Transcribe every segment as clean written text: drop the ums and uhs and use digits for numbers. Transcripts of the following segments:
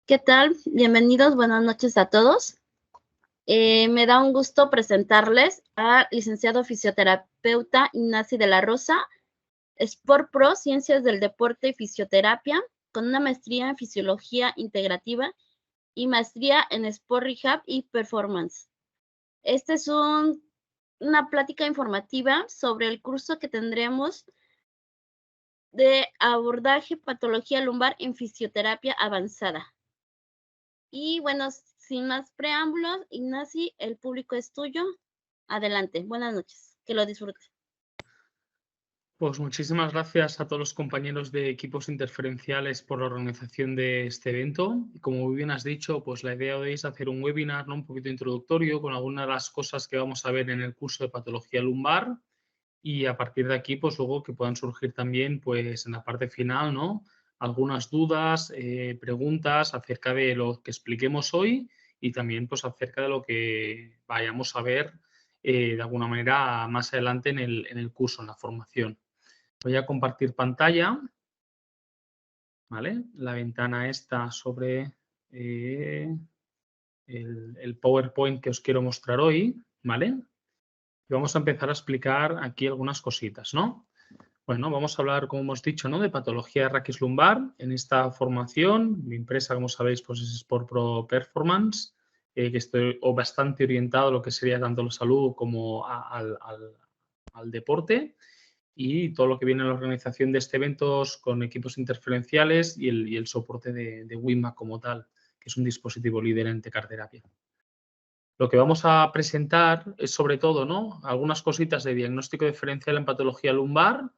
¿Qué tal? Bienvenidos, buenas noches a todos. Me da un gusto presentarles al licenciado fisioterapeuta Ignacy de la Rosa, Sport Pro, Ciencias del Deporte y Fisioterapia, con una maestría en Fisiología Integrativa y maestría en Sport Rehab y Performance. Esta es una plática informativa sobre el curso que tendremos de abordaje patología lumbar en fisioterapia avanzada. Y bueno, sin más preámbulos, Ignacy, el público es tuyo. Adelante, buenas noches, que lo disfrutes. Pues muchísimas gracias a todos los compañeros de equipos interferenciales por la organización de este evento. Como muy bien has dicho, pues la idea de hoy es hacer un webinar, ¿no? Un poquito introductorio con algunas de las cosas que vamos a ver en el curso de patología lumbar y a partir de aquí, pues luego que puedan surgir también, pues en la parte final, ¿no? Algunas dudas, preguntas acerca de lo que expliquemos hoy y también pues acerca de lo que vayamos a ver de alguna manera más adelante en el curso, en la formación. Voy a compartir pantalla, ¿vale? La ventana está sobre el PowerPoint que os quiero mostrar hoy, ¿vale? Y vamos a empezar a explicar aquí algunas cositas, ¿no? Bueno, vamos a hablar, como hemos dicho, ¿no? De patología de raquis lumbar. En esta formación, mi empresa, como sabéis, pues es Sport Pro Performance, que estoy bastante orientado a lo que sería tanto la salud como al deporte. Y todo lo que viene en la organización de este evento con equipos interferenciales y el soporte de WIMAC como tal, que es un dispositivo líder en tecarterapia. Lo que vamos a presentar es sobre todo, ¿no? Algunas cositas de diagnóstico diferencial en patología lumbar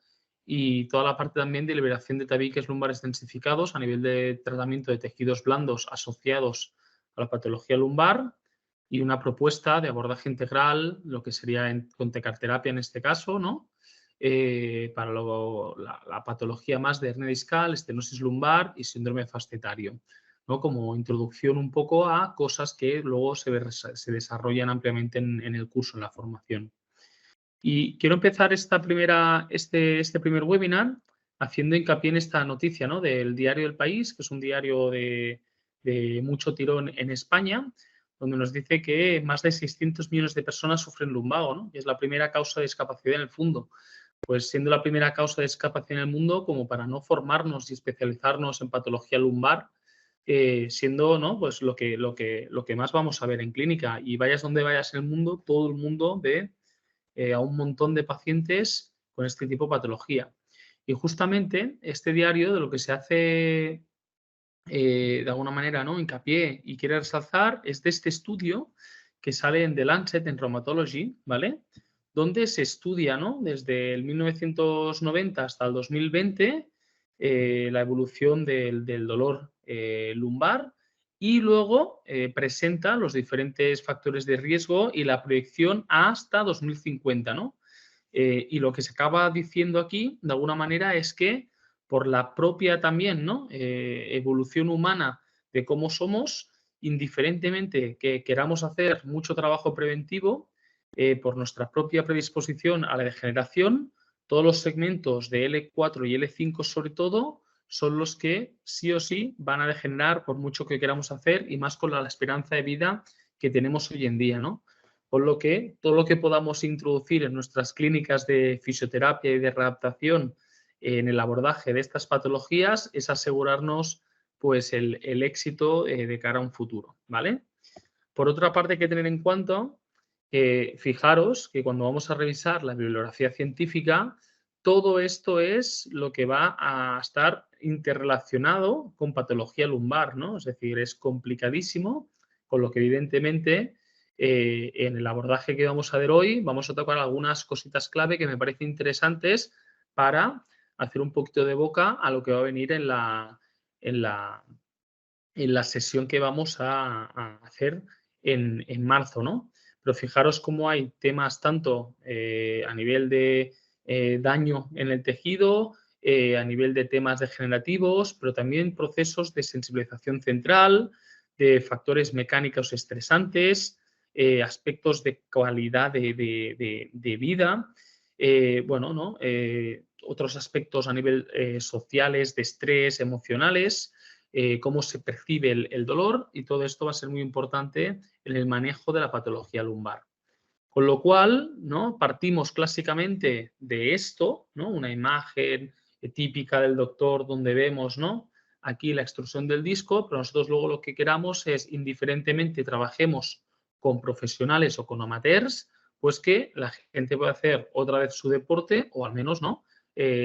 y toda la parte también de liberación de tabiques lumbares densificados a nivel de tratamiento de tejidos blandos asociados a la patología lumbar y una propuesta de abordaje integral, lo que sería con tecarterapia en este caso, ¿no? Para la patología más de hernia discal, estenosis lumbar y síndrome fascietario, ¿no? Como introducción un poco a cosas que luego se desarrollan ampliamente en el curso, en la formación. Y quiero empezar este primer webinar haciendo hincapié en esta noticia, ¿no? Del diario El País, que es un diario de mucho tirón en España, donde nos dice que más de 600 millones de personas sufren lumbago, ¿no? Y es la primera causa de discapacidad en el mundo. Pues siendo la primera causa de discapacidad en el mundo, como para no formarnos y especializarnos en patología lumbar, siendo, ¿no? Pues lo que más vamos a ver en clínica. Y vayas donde vayas en el mundo, todo el mundo ve a un montón de pacientes con este tipo de patología. Y justamente este diario de lo que se hace de alguna manera, ¿no? Hincapié y quiere resaltar es de este estudio que sale en The Lancet en Rheumatology, ¿vale? Donde se estudia, ¿no? Desde el 1990 hasta el 2020 la evolución del dolor lumbar y luego presenta los diferentes factores de riesgo y la proyección hasta 2050, ¿no? Y lo que se acaba diciendo aquí, de alguna manera, es que por la propia también, ¿no? Evolución humana de cómo somos, indiferentemente que queramos hacer mucho trabajo preventivo, por nuestra propia predisposición a la degeneración, todos los segmentos de L4 y L5 sobre todo son los que sí o sí van a degenerar por mucho que queramos hacer y más con la esperanza de vida que tenemos hoy en día, ¿no? Por lo que todo lo que podamos introducir en nuestras clínicas de fisioterapia y de readaptación en el abordaje de estas patologías es asegurarnos pues el éxito de cara a un futuro, ¿vale? Por otra parte, hay que tener en cuenta fijaros que cuando vamos a revisar la bibliografía científica, todo esto es lo que va a estar interrelacionado con patología lumbar, ¿no? Es decir, es complicadísimo, con lo que evidentemente en el abordaje que vamos a ver hoy vamos a tocar algunas cositas clave que me parecen interesantes para hacer un poquito de boca a lo que va a venir en la sesión que vamos a hacer en marzo, ¿no? Pero fijaros cómo hay temas tanto a nivel de daño en el tejido, a nivel de temas degenerativos, pero también procesos de sensibilización central, de factores mecánicos estresantes, aspectos de calidad de vida, bueno, ¿no? Otros aspectos a nivel sociales, de estrés, emocionales, cómo se percibe el dolor, y todo esto va a ser muy importante en el manejo de la patología lumbar. Con lo cual, ¿no? Partimos clásicamente de esto, ¿no? Una imagen típica del doctor donde vemos, ¿no? Aquí la extrusión del disco, pero nosotros luego lo que queramos es, indiferentemente trabajemos con profesionales o con amateurs, pues que la gente pueda hacer otra vez su deporte, o al menos, ¿no?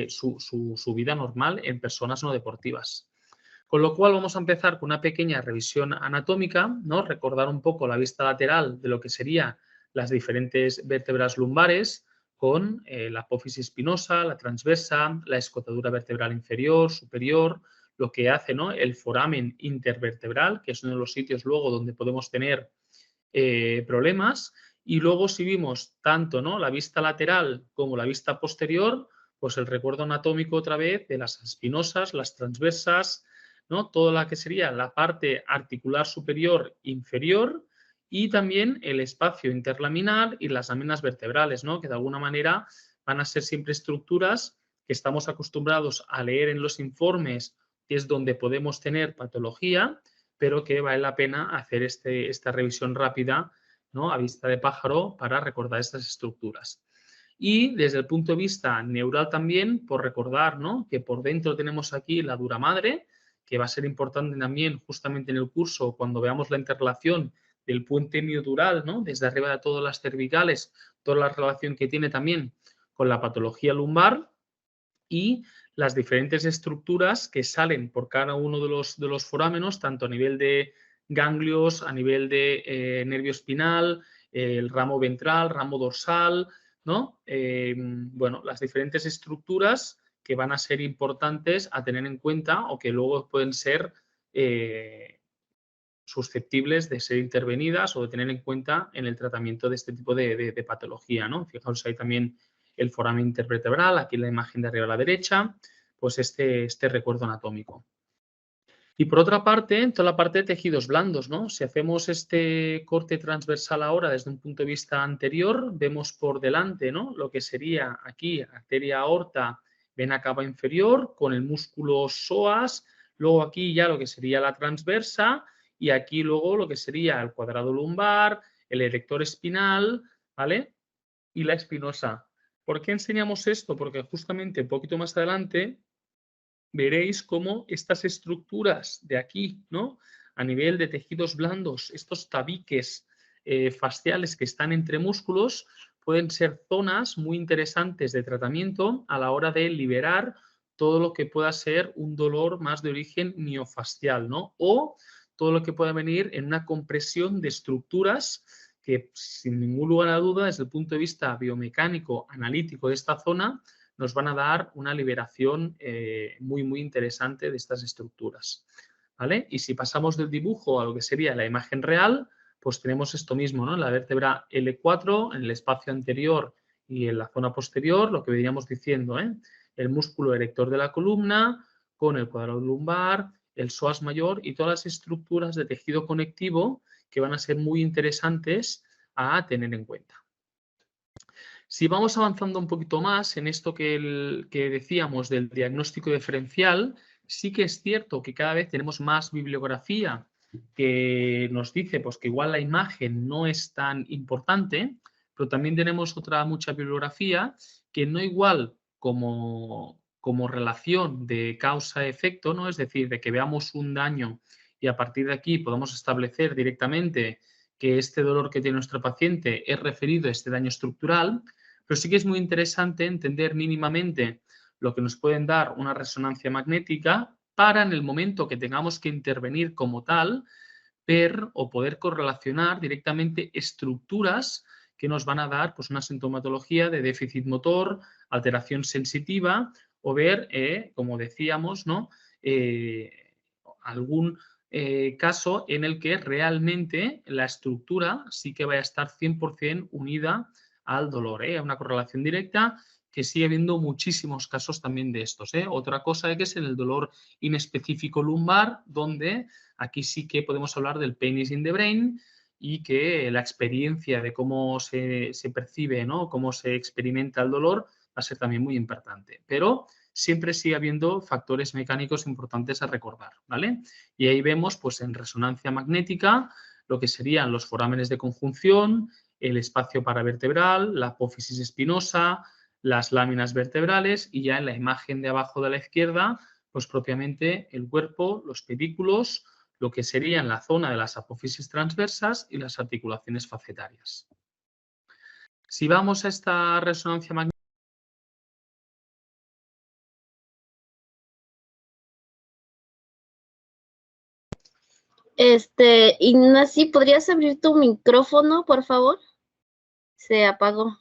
Su vida normal en personas no deportivas. Con lo cual vamos a empezar con una pequeña revisión anatómica, ¿no? Recordar un poco la vista lateral de lo que sería las diferentes vértebras lumbares, con la apófisis espinosa, la transversa, la escotadura vertebral inferior, superior, lo que hace, ¿no? El foramen intervertebral, que es uno de los sitios luego donde podemos tener problemas. Y luego, si vimos tanto, ¿no? La vista lateral como la vista posterior, pues el recuerdo anatómico otra vez de las espinosas, las transversas, ¿no? Toda la que sería la parte articular superior inferior, y también el espacio interlaminar y las láminas vertebrales, ¿no? Que de alguna manera van a ser siempre estructuras que estamos acostumbrados a leer en los informes, que es donde podemos tener patología, pero que vale la pena hacer esta revisión rápida, ¿no? A vista de pájaro, para recordar estas estructuras. Y desde el punto de vista neural también, por recordar, ¿no? Que por dentro tenemos aquí la dura madre, que va a ser importante también justamente en el curso cuando veamos la interrelación del puente miodural, ¿no? Desde arriba de todas las cervicales, toda la relación que tiene también con la patología lumbar, y las diferentes estructuras que salen por cada uno de los forámenos, tanto a nivel de ganglios, a nivel de nervio espinal, el ramo ventral, ramo dorsal, ¿no? Bueno, las diferentes estructuras que van a ser importantes a tener en cuenta, o que luego pueden ser susceptibles de ser intervenidas o de tener en cuenta en el tratamiento de este tipo de patología, ¿no? Fijaos ahí también el foramen intervertebral, aquí en la imagen de arriba a la derecha, pues este recuerdo anatómico. Y por otra parte, en toda la parte de tejidos blandos, ¿no? Si hacemos este corte transversal ahora desde un punto de vista anterior, vemos por delante, ¿no? Lo que sería aquí arteria aorta, vena cava inferior, con el músculo psoas, luego aquí ya lo que sería la transversa, y aquí luego lo que sería el cuadrado lumbar, el erector espinal, ¿vale? Y la espinosa. ¿Por qué enseñamos esto? Porque justamente un poquito más adelante veréis cómo estas estructuras de aquí, ¿no? A nivel de tejidos blandos, estos tabiques fasciales que están entre músculos, pueden ser zonas muy interesantes de tratamiento a la hora de liberar todo lo que pueda ser un dolor más de origen miofascial, ¿no? O todo lo que pueda venir en una compresión de estructuras que, sin ningún lugar a duda, desde el punto de vista biomecánico, analítico de esta zona, nos van a dar una liberación muy, muy interesante de estas estructuras, ¿vale? Y si pasamos del dibujo a lo que sería la imagen real, pues tenemos esto mismo, ¿no? La vértebra L4 en el espacio anterior y en la zona posterior, lo que veníamos diciendo, ¿eh? El músculo erector de la columna con el cuadrado lumbar, el psoas mayor y todas las estructuras de tejido conectivo que van a ser muy interesantes a tener en cuenta. Si vamos avanzando un poquito más en esto que decíamos del diagnóstico diferencial, sí que es cierto que cada vez tenemos más bibliografía que nos dice pues, que igual la imagen no es tan importante, pero también tenemos mucha bibliografía que no igual como relación de causa-efecto, ¿no? Es decir, de que veamos un daño y a partir de aquí podamos establecer directamente que este dolor que tiene nuestro paciente es referido a este daño estructural, pero sí que es muy interesante entender mínimamente lo que nos pueden dar una resonancia magnética para, en el momento que tengamos que intervenir como tal, ver o poder correlacionar directamente estructuras que nos van a dar pues, una sintomatología de déficit motor, alteración sensitiva, o ver, como decíamos, ¿no? Algún caso en el que realmente la estructura sí que vaya a estar 100% unida al dolor, a una correlación directa, que sigue habiendo muchísimos casos también de estos. Otra cosa que es en el dolor inespecífico lumbar, donde aquí sí que podemos hablar del pain is in the brain, y que la experiencia de cómo se percibe, ¿no? Cómo se experimenta el dolor va a ser también muy importante. Pero siempre sigue habiendo factores mecánicos importantes a recordar, ¿vale? Y ahí vemos, pues en resonancia magnética, lo que serían los forámenes de conjunción, el espacio paravertebral, la apófisis espinosa, las láminas vertebrales y ya en la imagen de abajo de la izquierda, pues propiamente el cuerpo, los pedículos, lo que serían la zona de las apófisis transversas y las articulaciones facetarias. Si vamos a esta resonancia magnética, Ignacy, ¿podrías abrir tu micrófono, por favor? Se apagó.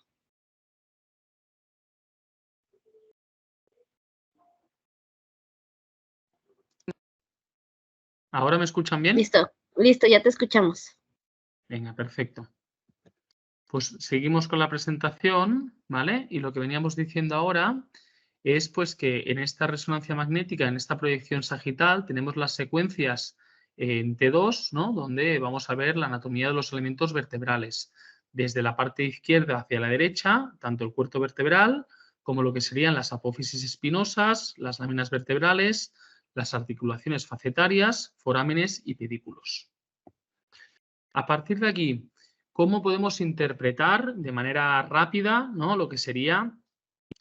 ¿ahora me escuchan bien? Listo, ya te escuchamos. Venga, perfecto. Pues seguimos con la presentación, ¿vale? Y lo que veníamos diciendo ahora es pues que en esta resonancia magnética, en esta proyección sagital, tenemos las secuencias en T2, ¿no? Donde vamos a ver la anatomía de los elementos vertebrales. Desde la parte izquierda hacia la derecha, tanto el cuerpo vertebral como lo que serían las apófisis espinosas, las láminas vertebrales, las articulaciones facetarias, forámenes y pedículos. A partir de aquí, ¿cómo podemos interpretar de manera rápida, ¿no? Lo que serían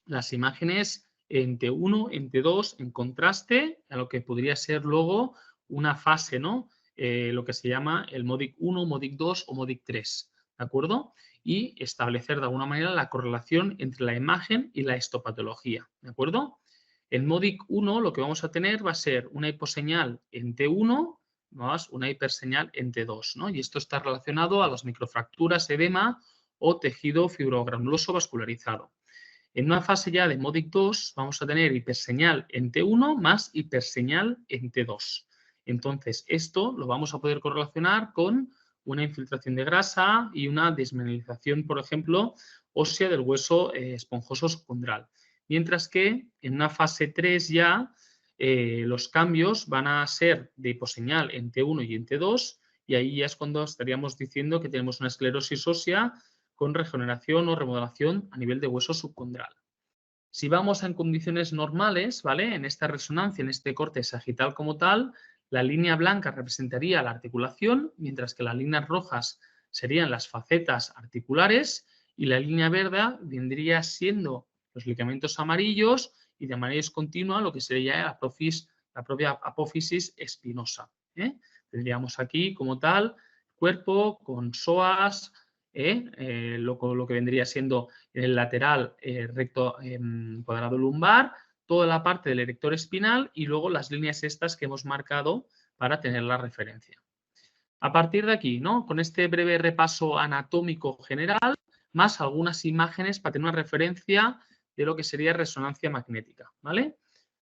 las imágenes en T1, en T2, en contraste a lo que podría ser luego una fase, ¿no? Lo que se llama el MODIC 1, MODIC 2 o MODIC 3, ¿de acuerdo? Y establecer de alguna manera la correlación entre la imagen y la histopatología, ¿de acuerdo? En MODIC 1 lo que vamos a tener va a ser una hiposeñal en T1 más una hiperseñal en T2, ¿no? Y esto está relacionado a las microfracturas, edema o tejido fibrogranuloso vascularizado. En una fase ya de MODIC 2 vamos a tener hiperseñal en T1 más hiperseñal en T2. Entonces, esto lo vamos a poder correlacionar con una infiltración de grasa y una desmineralización, por ejemplo, ósea del hueso esponjoso subcondral. Mientras que en una fase 3 ya los cambios van a ser de hiposeñal en T1 y en T2 y ahí ya es cuando estaríamos diciendo que tenemos una esclerosis ósea con regeneración o remodelación a nivel de hueso subcondral. Si vamos en condiciones normales, ¿vale? En esta resonancia, en este corte sagital como tal, la línea blanca representaría la articulación, mientras que las líneas rojas serían las facetas articulares y la línea verde vendría siendo los ligamentos amarillos y de manera discontinua lo que sería la propia apófisis espinosa. Tendríamos aquí como tal cuerpo con psoas, lo que vendría siendo en el lateral recto cuadrado lumbar, toda la parte del erector espinal y luego las líneas estas que hemos marcado para tener la referencia. A partir de aquí, ¿no? Con este breve repaso anatómico general, más algunas imágenes para tener una referencia de lo que sería resonancia magnética, ¿vale?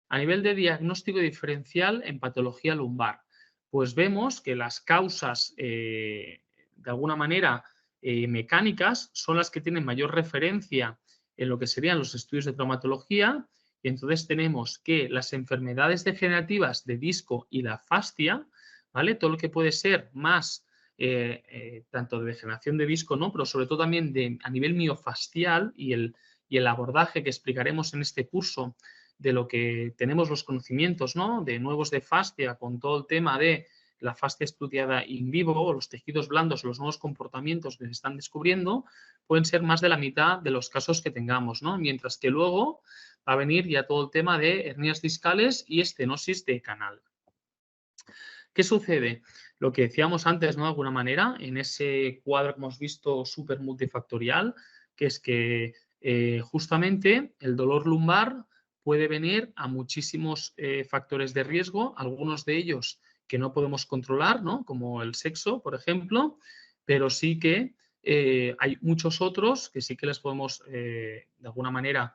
A nivel de diagnóstico diferencial en patología lumbar, pues vemos que las causas, de alguna manera, mecánicas son las que tienen mayor referencia en lo que serían los estudios de traumatología y entonces tenemos que las enfermedades degenerativas de disco y la fascia, ¿vale? Todo lo que puede ser más tanto de degeneración de disco, ¿no? Pero sobre todo también a nivel miofascial y el abordaje que explicaremos en este curso de lo que tenemos los conocimientos, ¿no? De nuevos de fascia con todo el tema de la fascia estudiada in vivo o los tejidos blandos, los nuevos comportamientos que se están descubriendo, pueden ser más de la mitad de los casos que tengamos, ¿no? Mientras que luego va a venir ya todo el tema de hernias discales y estenosis de canal. ¿Qué sucede? Lo que decíamos antes, ¿no? De alguna manera, en ese cuadro que hemos visto súper multifactorial, que es que justamente el dolor lumbar puede venir a muchísimos factores de riesgo, algunos de ellos que no podemos controlar, ¿no? Como el sexo, por ejemplo, pero sí que hay muchos otros que sí que les podemos de alguna manera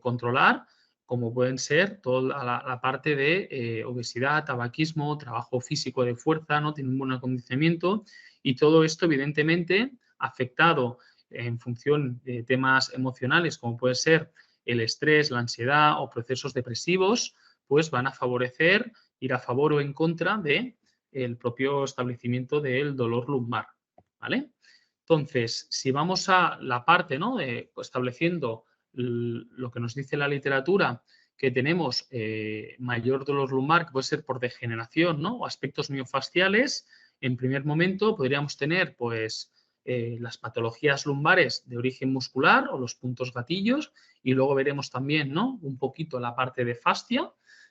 controlar, como pueden ser toda la parte de obesidad, tabaquismo, trabajo físico de fuerza, no tiene un buen acondicionamiento y todo esto evidentemente afectado en función de temas emocionales como puede ser el estrés, la ansiedad o procesos depresivos, pues van a favorecer ir a favor o en contra de el propio establecimiento del dolor lumbar, ¿vale? Entonces, si vamos a la parte, ¿no? De estableciendo lo que nos dice la literatura, que tenemos mayor dolor lumbar, que puede ser por degeneración, ¿no? O aspectos miofasciales, en primer momento podríamos tener pues las patologías lumbares de origen muscular o los puntos gatillos, y luego veremos también, ¿no? Un poquito la parte de fascia,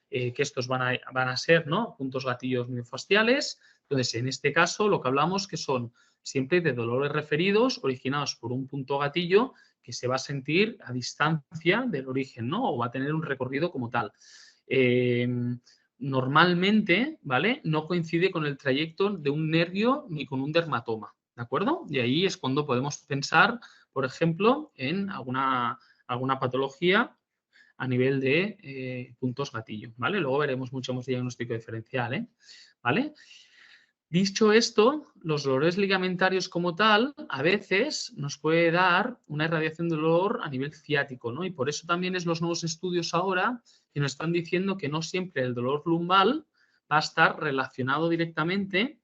que estos van a ser, ¿no? Puntos gatillos miofasciales. Entonces, en este caso, lo que hablamos que son siempre de dolores referidos originados por un punto gatillo que se va a sentir a distancia del origen, ¿no? O va a tener un recorrido como tal. Normalmente, ¿vale? No coincide con el trayecto de un nervio ni con un dermatoma, ¿de acuerdo? Y ahí es cuando podemos pensar, por ejemplo, en alguna patología a nivel de puntos gatillo, ¿vale? Luego veremos mucho más diagnóstico diferencial, ¿vale? Dicho esto, los dolores ligamentarios como tal a veces nos puede dar una irradiación de dolor a nivel ciático, ¿no? Y por eso también es los nuevos estudios ahora que nos están diciendo que no siempre el dolor lumbar va a estar relacionado directamente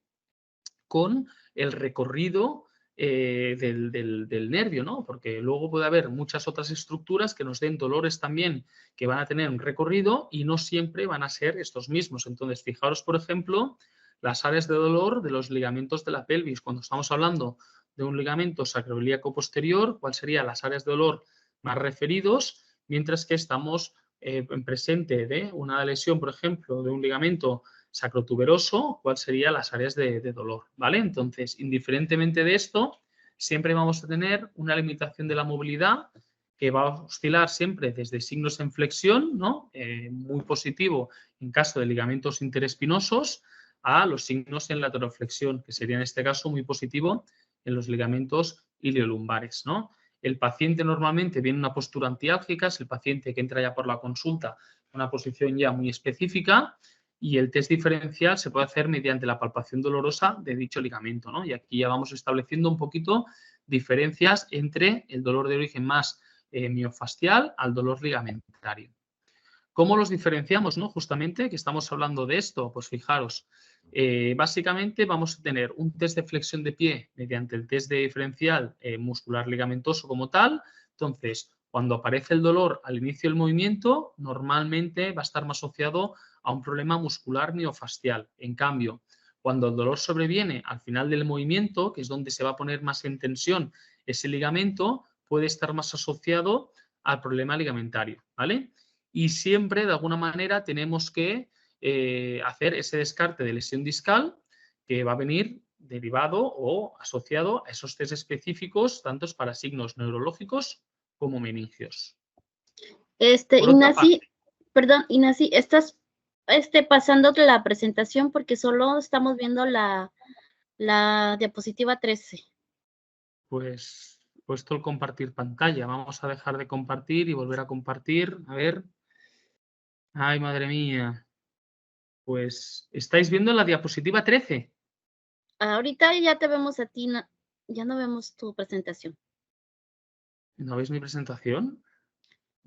con el recorrido del nervio, ¿no? Porque luego puede haber muchas otras estructuras que nos den dolores también que van a tener un recorrido y no siempre van a ser estos mismos. Entonces, fijaros, por ejemplo, las áreas de dolor de los ligamentos de la pelvis. Cuando estamos hablando de un ligamento sacroiliaco posterior, ¿cuáles serían las áreas de dolor más referidos? Mientras que estamos en presente de una lesión, por ejemplo, de un ligamento sacrotuberoso, ¿cuáles serían las áreas de dolor? ¿Vale? Entonces, indiferentemente de esto, siempre vamos a tener una limitación de la movilidad que va a oscilar siempre desde signos en flexión, ¿no? Muy positivo en caso de ligamentos interespinosos, a los signos en lateroflexión, que sería en este caso muy positivo en los ligamentos iliolumbares, ¿no? El paciente normalmente viene en una postura antiálgica, es el paciente que entra ya por la consulta en una posición ya muy específica, y el test diferencial se puede hacer mediante la palpación dolorosa de dicho ligamento, ¿no? Y aquí ya vamos estableciendo un poquito diferencias entre el dolor de origen más miofascial al dolor ligamentario. ¿Cómo los diferenciamos, no? Justamente, que estamos hablando de esto, pues fijaros, básicamente vamos a tener un test de flexión de pie mediante el test de diferencial muscular ligamentoso como tal. Entonces, cuando aparece el dolor al inicio del movimiento, normalmente va a estar más asociado a un problema muscular miofascial. En cambio, cuando el dolor sobreviene al final del movimiento, que es donde se va a poner más en tensión ese ligamento, puede estar más asociado al problema ligamentario, ¿vale? Y siempre, de alguna manera, tenemos que hacer ese descarte de lesión discal que va a venir derivado o asociado a esos test específicos, tanto para signos neurológicos como meningios. Ignacy, perdón, Ignacy, estás pasando la presentación porque solo estamos viendo la diapositiva 13. Pues puesto el compartir pantalla. Vamos a dejar de compartir y volver a compartir. A ver. Ay, madre mía. Pues, ¿estáis viendo la diapositiva 13? Ahorita ya te vemos a ti, ya no vemos tu presentación. ¿No veis mi presentación?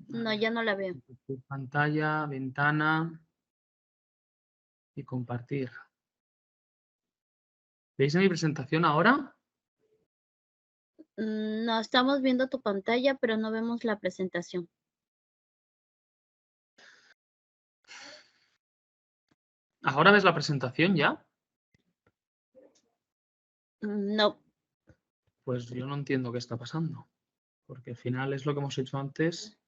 No, ya no la veo. Pantalla, ventana y compartir. ¿Veis mi presentación ahora? No, estamos viendo tu pantalla, pero no vemos la presentación. ¿Ahora ves la presentación ya? No. Pues yo no entiendo qué está pasando. Porque al final es lo que hemos hecho antes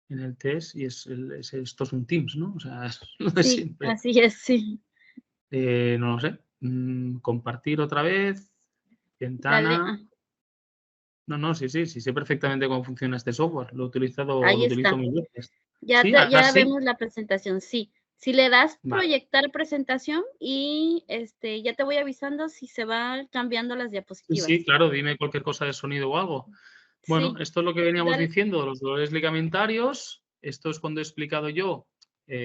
en el test y esto es un Teams, ¿no? O sea, es lo de Sí, siempre. así es, sí. No lo sé. Compartir otra vez. Ventana. Dale. No, sí sé perfectamente cómo funciona este software. Lo he utilizado, Ahí lo utilizo está. mil veces. Ya, ¿Sí? ya ¿Sí? vemos la presentación, sí. Si le das Vale. proyectar presentación y ya te voy avisando si se van cambiando las diapositivas. Sí, claro, dime cualquier cosa de sonido o algo. Bueno, Sí. esto es lo que veníamos Dale. diciendo, los dolores ligamentarios. Esto es cuando he explicado yo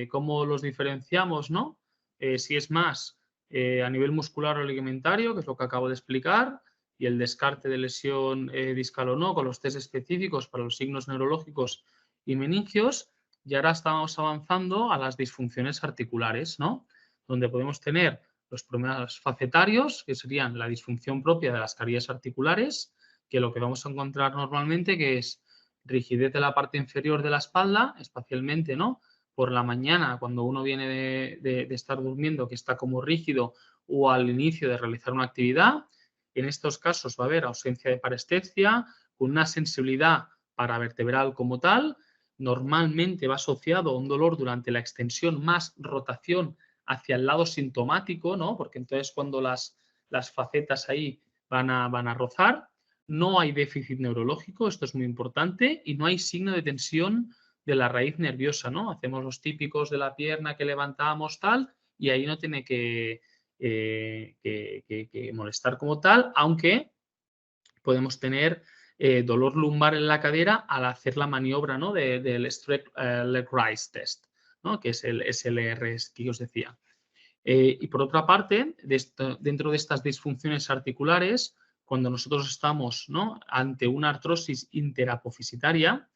cómo los diferenciamos, ¿no? Si es más a nivel muscular o ligamentario, que es lo que acabo de explicar, y el descarte de lesión discal o no, con los test específicos para los signos neurológicos y meningios. Y ahora estamos avanzando a las disfunciones articulares, ¿no? Donde podemos tener los problemas facetarios, que serían la disfunción propia de las caries articulares, que lo que vamos a encontrar normalmente que es rigidez de la parte inferior de la espalda, espacialmente, ¿no? Por la mañana, cuando uno viene de estar durmiendo, que está como rígido, o al inicio de realizar una actividad. En estos casos va a haber ausencia de parestesia, con una sensibilidad paravertebral como tal. Normalmente va asociado a un dolor durante la extensión más rotación hacia el lado sintomático, ¿no? Porque entonces cuando las facetas ahí van a rozar, no hay déficit neurológico, esto es muy importante, y no hay signo de tensión de la raíz nerviosa, ¿no? Hacemos los típicos de la pierna que levantamos tal, y ahí no tiene que molestar como tal, aunque podemos tener dolor lumbar en la cadera al hacer la maniobra, ¿no? del Straight Leg Raise Test, ¿no? Que es el SLR que os decía. Y por otra parte, dentro de estas disfunciones articulares, cuando nosotros estamos, ¿no? ante una artrosis interapofisitaria,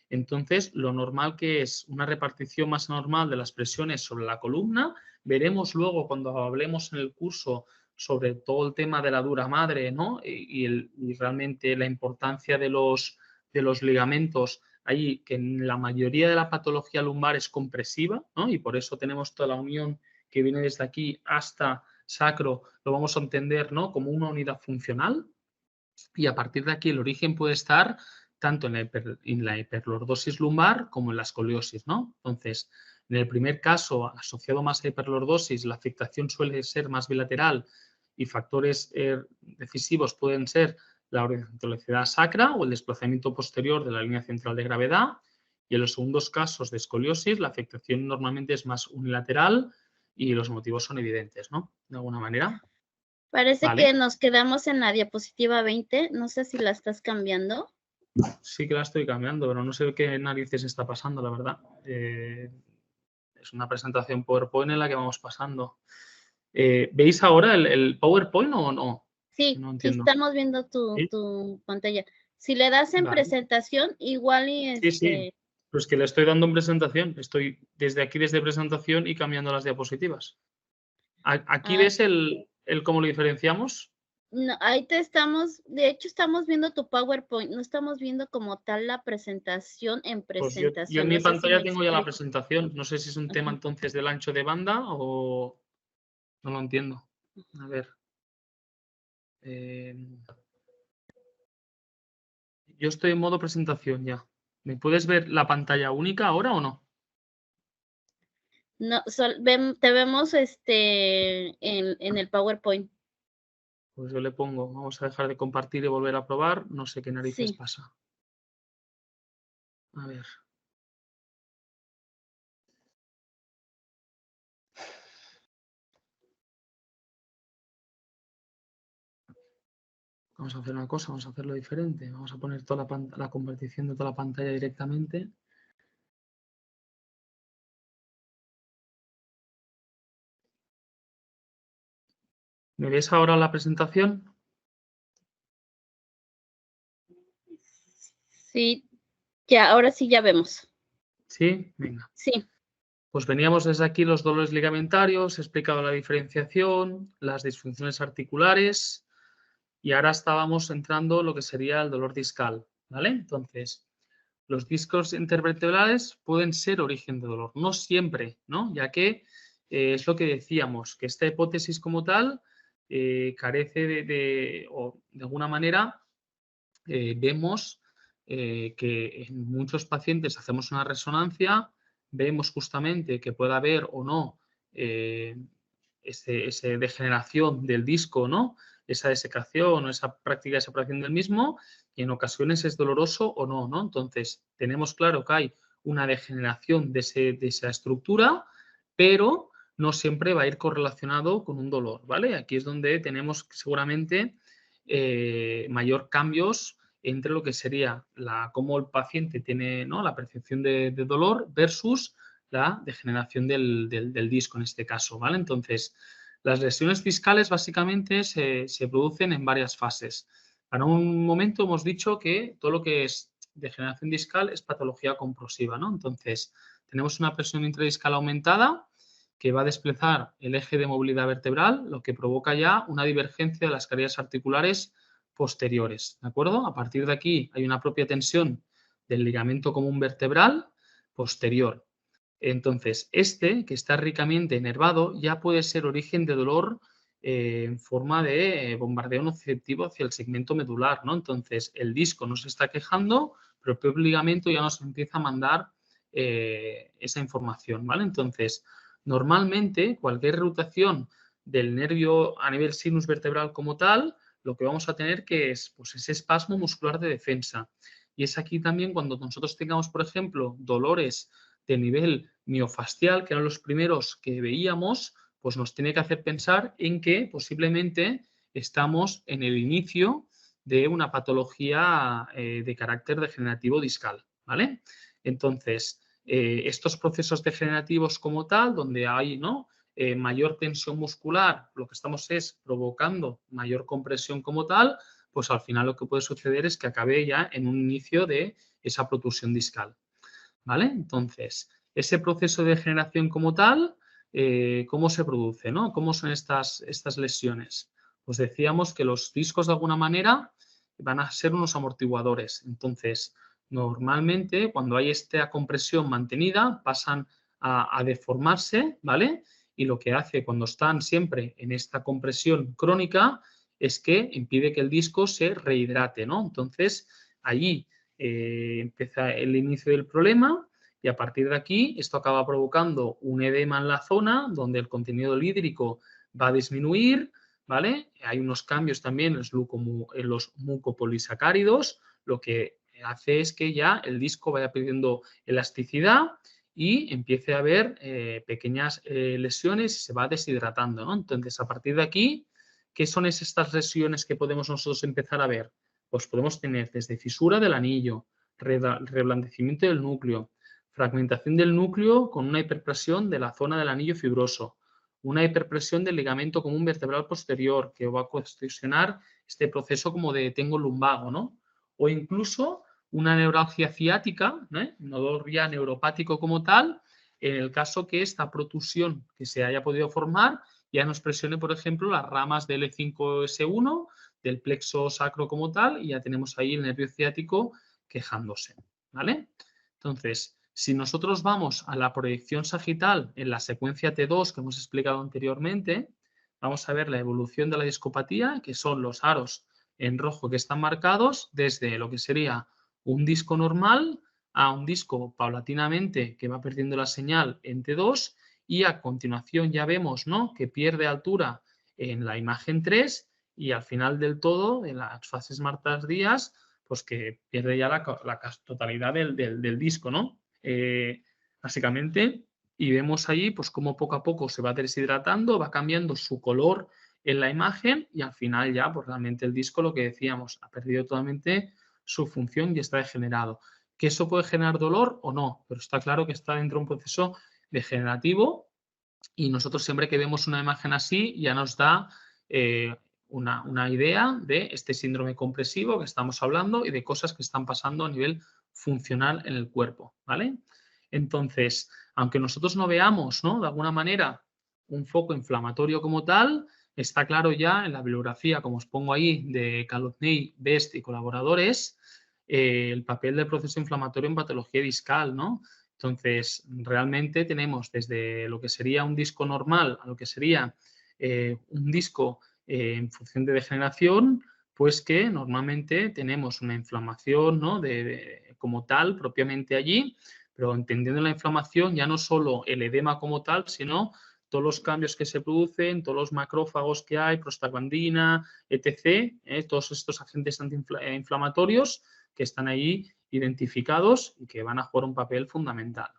entonces lo normal que es una repartición más normal de las presiones sobre la columna. Veremos luego cuando hablemos en el curso sobre todo el tema de la dura madre, ¿no? y realmente la importancia de los ligamentos ahí, que en la mayoría de la patología lumbar es compresiva, ¿no? Y por eso tenemos toda la unión que viene desde aquí hasta sacro, lo vamos a entender, ¿no? como una unidad funcional, y a partir de aquí el origen puede estar tanto en la hiperlordosis lumbar como en la escoliosis, ¿no? Entonces, en el primer caso, asociado más a hiperlordosis, la afectación suele ser más bilateral y factores decisivos pueden ser la horizontalicidad sacra o el desplazamiento posterior de la línea central de gravedad. Y en los segundos casos de escoliosis, la afectación normalmente es más unilateral y los motivos son evidentes, ¿no? De alguna manera. Parece Vale. que nos quedamos en la diapositiva 20. No sé si la estás cambiando. Sí que la estoy cambiando, pero no sé qué narices está pasando, la verdad. Es una presentación PowerPoint en la que vamos pasando. ¿Veis ahora el PowerPoint o no? Sí, No sí entiendo. estamos viendo ¿Sí? tu pantalla. Si le das en Vale. presentación, igual y Sí. Pues que le estoy dando en presentación. Estoy desde aquí, desde presentación y cambiando las diapositivas. ¿Aquí ves el cómo lo diferenciamos? No, ahí te estamos, de hecho estamos viendo tu PowerPoint, no estamos viendo como tal la presentación en Pues yo presentación. en mi No sé si pantalla me tengo ya la explico. presentación. No sé si es un tema Ajá. entonces del ancho de banda o no lo entiendo. A ver. Yo estoy en modo presentación ya. ¿Me puedes ver la pantalla única ahora o no? No, te vemos en el PowerPoint. Pues yo le pongo, vamos a dejar de compartir y volver a probar. No sé qué narices Sí. pasa. A ver. Vamos a hacer una cosa, vamos a hacerlo diferente. Vamos a poner toda la compartición de toda la pantalla directamente. ¿Me ves ahora la presentación? Sí, ya, ahora sí ya vemos. Sí, venga. Sí. Pues veníamos desde aquí los dolores ligamentarios, he explicado la diferenciación, las disfunciones articulares y ahora estábamos entrando lo que sería el dolor discal, ¿vale? Entonces, los discos intervertebrales pueden ser origen de dolor, no siempre, ¿no? Ya que es lo que decíamos, que esta hipótesis como tal carece o de alguna manera vemos que en muchos pacientes hacemos una resonancia, vemos justamente que puede haber o no esa degeneración del disco, ¿no? Esa desecación o esa práctica de separación del mismo, y en ocasiones es doloroso o no, ¿no? Entonces, tenemos claro que hay una degeneración de esa estructura, pero no siempre va a ir correlacionado con un dolor, ¿vale? Aquí es donde tenemos seguramente mayor cambios entre lo que sería cómo el paciente tiene, ¿no? la percepción de dolor versus la degeneración del disco en este caso, ¿vale? Entonces, las lesiones discales básicamente se producen en varias fases. Para un momento hemos dicho que todo lo que es degeneración discal es patología comprosiva, ¿no? Entonces, tenemos una presión intradiscal aumentada que va a desplazar el eje de movilidad vertebral, lo que provoca ya una divergencia de las carillas articulares posteriores, ¿de acuerdo? A partir de aquí hay una propia tensión del ligamento común vertebral posterior. Entonces, que está ricamente inervado, ya puede ser origen de dolor en forma de bombardeo nociceptivo hacia el segmento medular, ¿no? Entonces, el disco nos está quejando, pero el propio ligamento ya nos empieza a mandar esa información, ¿vale? Entonces, normalmente, cualquier rotación del nervio a nivel sinus vertebral como tal, lo que vamos a tener que es pues, ese espasmo muscular de defensa. Y es aquí también cuando nosotros tengamos, por ejemplo, dolores de nivel miofascial, que eran los primeros que veíamos, pues nos tiene que hacer pensar en que posiblemente estamos en el inicio de una patología de carácter degenerativo discal, ¿vale? Entonces, estos procesos degenerativos como tal, donde hay, ¿no?, mayor tensión muscular, lo que estamos es provocando mayor compresión como tal, pues al final lo que puede suceder es que acabe ya en un inicio de esa protusión discal, ¿vale? Entonces, ese proceso de degeneración como tal, ¿cómo se produce, no? ¿Cómo son estas lesiones? Pues decíamos que los discos de alguna manera van a ser unos amortiguadores. Entonces, normalmente cuando hay esta compresión mantenida pasan a deformarse, ¿vale? Y lo que hace cuando están siempre en esta compresión crónica es que impide que el disco se rehidrate, ¿no? Entonces, allí empieza el inicio del problema y a partir de aquí esto acaba provocando un edema en la zona donde el contenido hídrico va a disminuir, ¿vale? Hay unos cambios también en los mucopolisacáridos, lo que hace es que ya el disco vaya perdiendo elasticidad y empiece a haber pequeñas lesiones y se va deshidratando, ¿no? Entonces, a partir de aquí, ¿qué son estas lesiones que podemos nosotros empezar a ver? Pues podemos tener desde fisura del anillo, reblandecimiento del núcleo, fragmentación del núcleo con una hiperpresión de la zona del anillo fibroso, una hiperpresión del ligamento común vertebral posterior que va a condicionar este proceso como de tengo lumbago, ¿no? O incluso una neuralgia ciática, un dolor ya neuropático como tal, en el caso que esta protusión que se haya podido formar ya nos presione, por ejemplo, las ramas del L5S1, del plexo sacro como tal, y ya tenemos ahí el nervio ciático quejándose, ¿vale? Entonces, si nosotros vamos a la proyección sagital en la secuencia T2 que hemos explicado anteriormente, vamos a ver la evolución de la discopatía, que son los aros en rojo que están marcados desde lo que sería un disco normal a un disco paulatinamente que va perdiendo la señal en T2 y a continuación ya vemos, ¿no?, que pierde altura en la imagen 3 y al final del todo, en las fases más tardías, pues que pierde ya la totalidad del disco, ¿no? Básicamente, y vemos allí pues cómo poco a poco se va deshidratando, va cambiando su color en la imagen y al final ya pues realmente el disco, lo que decíamos, ha perdido totalmente su función y está degenerado. ¿Que eso puede generar dolor o no? Pero está claro que está dentro de un proceso degenerativo y nosotros siempre que vemos una imagen así ya nos da una idea de este síndrome compresivo que estamos hablando y de cosas que están pasando a nivel funcional en el cuerpo, ¿vale? Entonces, aunque nosotros no veamos, ¿no?, de alguna manera un foco inflamatorio como tal, está claro ya en la bibliografía, como os pongo ahí, de Kalotney, Best y colaboradores, el papel del proceso inflamatorio en patología discal, ¿no? Entonces, realmente tenemos desde lo que sería un disco normal a lo que sería un disco en función de degeneración, pues que normalmente tenemos una inflamación, ¿no?, como tal, propiamente allí, pero entendiendo la inflamación ya no solo el edema como tal, sino todos los cambios que se producen, todos los macrófagos que hay, prostaglandina, etc., todos estos agentes antiinflamatorios que están ahí identificados y que van a jugar un papel fundamental.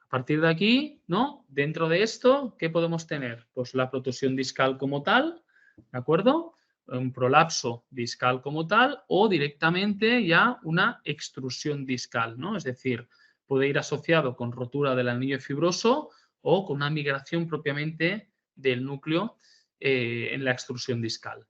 A partir de aquí, ¿no?, dentro de esto, ¿qué podemos tener? Pues la protusión discal como tal, ¿de acuerdo? Un prolapso discal como tal o directamente ya una extrusión discal, ¿no? Es decir, puede ir asociado con rotura del anillo fibroso o con una migración propiamente del núcleo en la extrusión discal.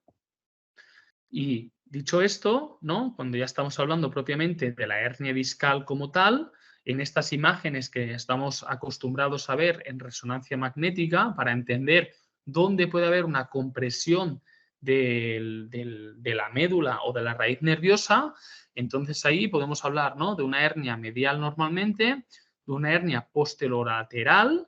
Y dicho esto, ¿no?, cuando ya estamos hablando propiamente de la hernia discal como tal, en estas imágenes que estamos acostumbrados a ver en resonancia magnética para entender dónde puede haber una compresión de la médula o de la raíz nerviosa, entonces ahí podemos hablar, ¿no?, de una hernia medial normalmente, de una hernia posterolateral,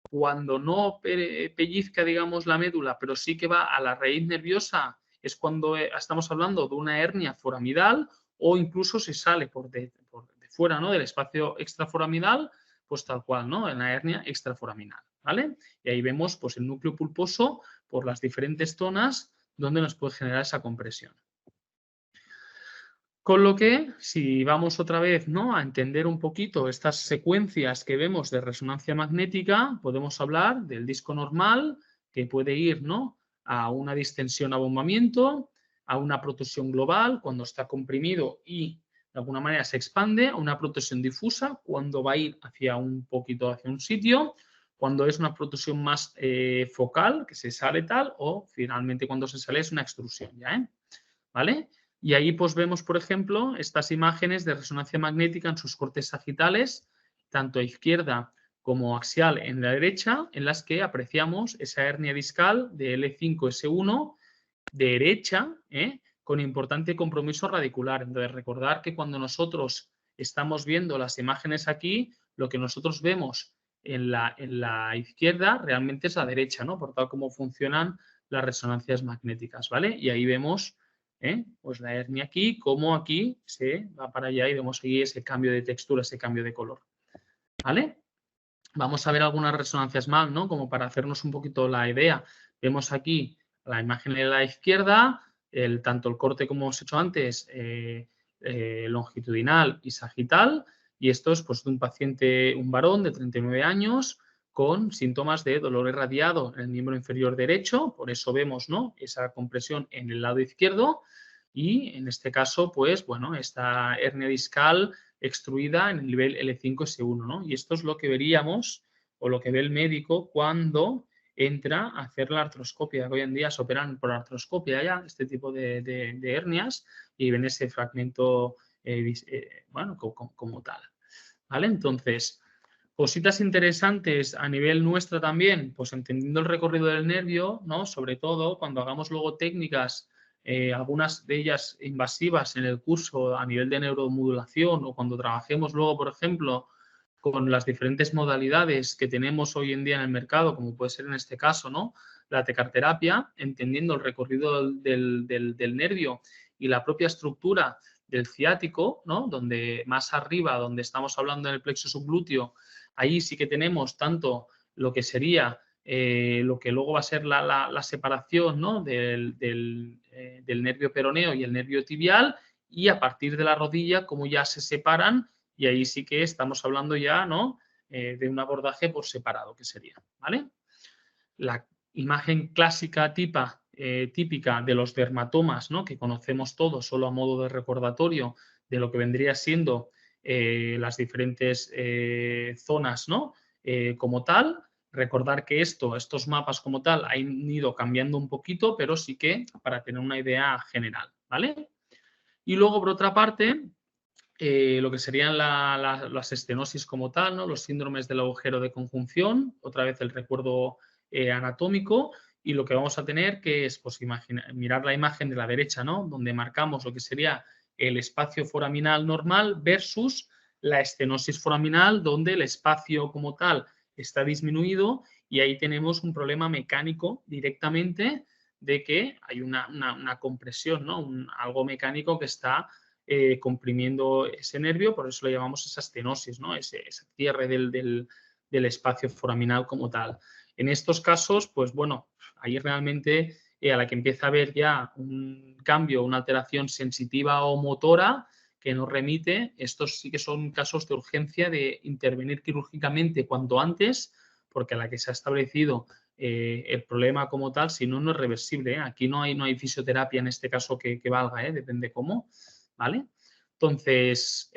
cuando no pellizca, digamos, la médula, pero sí que va a la raíz nerviosa, es cuando estamos hablando de una hernia foramidal, o incluso si sale por de fuera, ¿no?, del espacio extraforaminal, pues tal cual, ¿no?, en la hernia extraforaminal, ¿vale? Y ahí vemos, pues, el núcleo pulposo por las diferentes zonas donde nos puede generar esa compresión. Con lo que, si vamos otra vez, ¿no?, a entender un poquito estas secuencias que vemos de resonancia magnética, podemos hablar del disco normal, que puede ir, ¿no?, a una distensión abombamiento, a una protrusión global cuando está comprimido y de alguna manera se expande, a una protrusión difusa cuando va a ir hacia un poquito hacia un sitio, cuando es una protrusión más focal, que se sale tal, o finalmente cuando se sale es una extrusión, ¿ya? ¿Vale? Y ahí pues vemos, por ejemplo, estas imágenes de resonancia magnética en sus cortes sagitales, tanto a izquierda como axial en la derecha, en las que apreciamos esa hernia discal de L5-S1 derecha, con importante compromiso radicular. Entonces, recordar que cuando nosotros estamos viendo las imágenes aquí, lo que nosotros vemos en la izquierda realmente es la derecha, ¿no? Por tal como funcionan las resonancias magnéticas, ¿vale? Y ahí vemos pues la hernia aquí, como aquí se va para allá y vemos ahí ese cambio de textura, ese cambio de color, ¿vale? Vamos a ver algunas resonancias más, ¿no? Como para hacernos un poquito la idea. Vemos aquí la imagen de la izquierda, tanto el corte como hemos hecho antes, longitudinal y sagital, y esto es pues, de un paciente, un varón de 39 años, con síntomas de dolor irradiado en el miembro inferior derecho, por eso vemos, ¿no?, esa compresión en el lado izquierdo, y en este caso, pues, bueno, esta hernia discal extruida en el nivel L5-S1, ¿no? Y esto es lo que veríamos o lo que ve el médico cuando entra a hacer la artroscopia. Hoy en día se operan por artroscopia ya este tipo de hernias y ven ese fragmento, bueno, como tal, ¿vale? Entonces, cositas interesantes a nivel nuestra también, pues entendiendo el recorrido del nervio, ¿no? Sobre todo cuando hagamos luego técnicas, algunas de ellas invasivas en el curso a nivel de neuromodulación, o cuando trabajemos luego, por ejemplo, con las diferentes modalidades que tenemos hoy en día en el mercado, como puede ser en este caso, ¿no?, la tecarterapia, entendiendo el recorrido del nervio y la propia estructura del ciático, ¿no?, donde más arriba, donde estamos hablando en el plexo subglúteo, ahí sí que tenemos tanto lo que sería lo que luego va a ser la separación, ¿no?, del nervio peroneo y el nervio tibial, y a partir de la rodilla, como ya se separan, y ahí sí que estamos hablando ya, ¿no?, de un abordaje por separado, que sería, ¿vale? La imagen clásica típica de los dermatomas, ¿no?, que conocemos todos, solo a modo de recordatorio de lo que vendría siendo las diferentes zonas, ¿no?, como tal. Recordar que estos mapas como tal han ido cambiando un poquito, pero sí que para tener una idea general, ¿vale? Y luego, por otra parte, lo que serían las estenosis como tal, ¿no?, los síndromes del agujero de conjunción, otra vez el recuerdo anatómico, y lo que vamos a tener que es pues, mirar la imagen de la derecha, ¿no?, donde marcamos lo que sería el espacio foraminal normal versus la estenosis foraminal, donde el espacio como tal está disminuido, y ahí tenemos un problema mecánico directamente de que hay una compresión, ¿no?, algo mecánico que está comprimiendo ese nervio, por eso le llamamos esa estenosis, ¿no?, ese cierre del espacio foraminal como tal. En estos casos, pues bueno, ahí realmente a la que empieza a haber ya un cambio, una alteración sensitiva o motora que nos remite, estos sí que son casos de urgencia de intervenir quirúrgicamente cuanto antes, porque a la que se ha establecido el problema como tal, si no, no es reversible. Aquí no hay fisioterapia en este caso que valga, depende cómo, ¿vale? Entonces,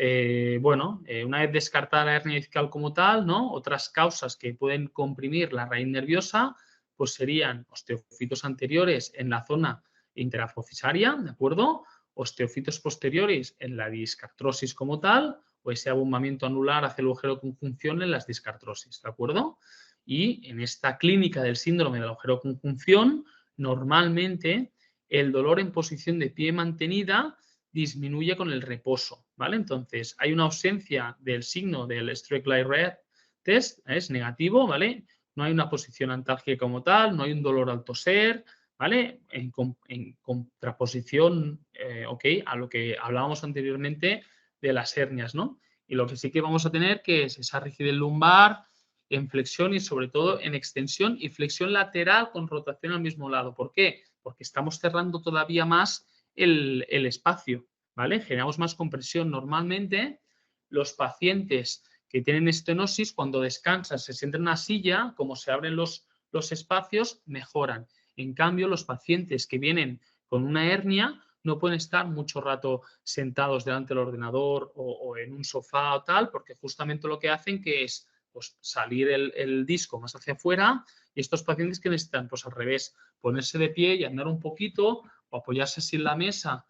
bueno, una vez descartada la hernia discal como tal, ¿no?, otras causas que pueden comprimir la raíz nerviosa, pues serían osteofitos anteriores en la zona interapofisaria, ¿de acuerdo?, osteofitos posteriores en la discartrosis como tal, o ese abombamiento anular hacia el agujero de conjunción en las discartrosis, ¿de acuerdo? Y en esta clínica del síndrome del agujero de conjunción, normalmente el dolor en posición de pie mantenida disminuye con el reposo, ¿vale? Entonces, hay una ausencia del signo del Streck-Line Test, es negativo, ¿vale? No hay una posición antálgica como tal, no hay un dolor al toser, ¿vale? En contraposición, a lo que hablábamos anteriormente de las hernias, ¿no? Y lo que sí que vamos a tener que es esa rigidez lumbar en flexión y sobre todo en extensión y flexión lateral con rotación al mismo lado. ¿Por qué? Porque estamos cerrando todavía más el espacio, ¿vale? Generamos más compresión. Normalmente los pacientes que tienen estenosis, cuando descansan, se sientan en una silla, como se abren los espacios, mejoran. En cambio, los pacientes que vienen con una hernia no pueden estar mucho rato sentados delante del ordenador o en un sofá o tal, porque justamente lo que hacen que es pues, salir el disco más hacia afuera y estos pacientes que necesitan, pues al revés, ponerse de pie y andar un poquito o apoyarse así en la mesa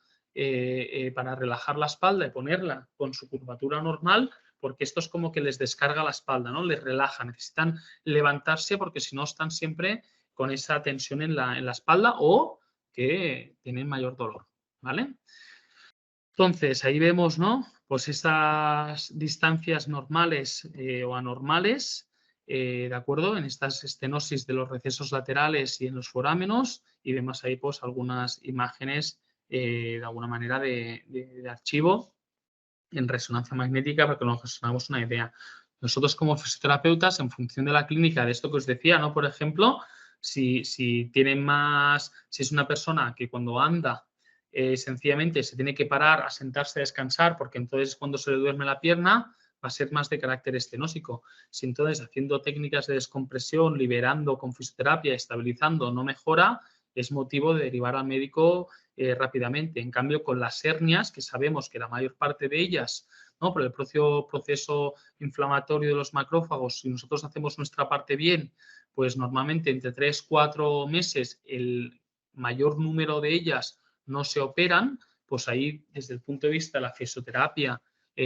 para relajar la espalda y ponerla con su curvatura normal, porque esto es como que les descarga la espalda, ¿no? Les relaja, necesitan levantarse porque si no están siempre con esa tensión en la espalda o que tienen mayor dolor, ¿vale? Entonces, ahí vemos, ¿no? Pues esas distancias normales o anormales, ¿de acuerdo? En estas estenosis de los recesos laterales y en los forámenos, y vemos ahí pues algunas imágenes de alguna manera de archivo en resonancia magnética para que nos hagamos una idea. Nosotros como fisioterapeutas, en función de la clínica, de esto que os decía, ¿no? Por ejemplo, si tienen más, si es una persona que cuando anda sencillamente se tiene que parar a sentarse a descansar porque entonces cuando se le duerme la pierna va a ser más de carácter estenósico. Si entonces haciendo técnicas de descompresión, liberando con fisioterapia, estabilizando, no mejora, es motivo de derivar al médico rápidamente. En cambio, con las hernias, que sabemos que la mayor parte de ellas, ¿no? Por el propio proceso inflamatorio de los macrófagos, si nosotros hacemos nuestra parte bien, pues normalmente entre 3-4 meses el mayor número de ellas no se operan, pues ahí desde el punto de vista de la fisioterapia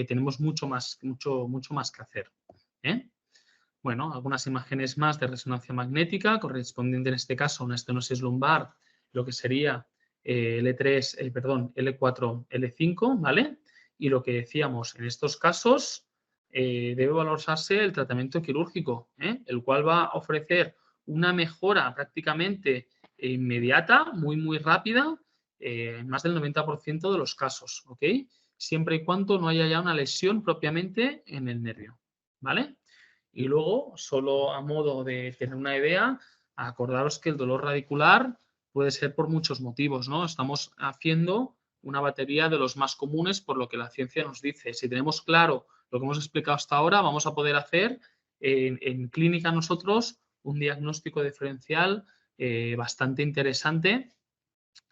tenemos mucho más que hacer. Bueno, algunas imágenes más de resonancia magnética correspondiente en este caso a una estenosis lumbar, lo que sería L4, L5, ¿vale? Y lo que decíamos, en estos casos debe valorarse el tratamiento quirúrgico, el cual va a ofrecer una mejora prácticamente inmediata, muy rápida, en más del 90% de los casos, ¿ok? Siempre y cuando no haya ya una lesión propiamente en el nervio, ¿vale? Y luego, solo a modo de tener una idea, acordaros que el dolor radicular puede ser por muchos motivos, ¿no? Estamos haciendo una batería de los más comunes por lo que la ciencia nos dice. Si tenemos claro lo que hemos explicado hasta ahora, vamos a poder hacer en clínica nosotros un diagnóstico diferencial bastante interesante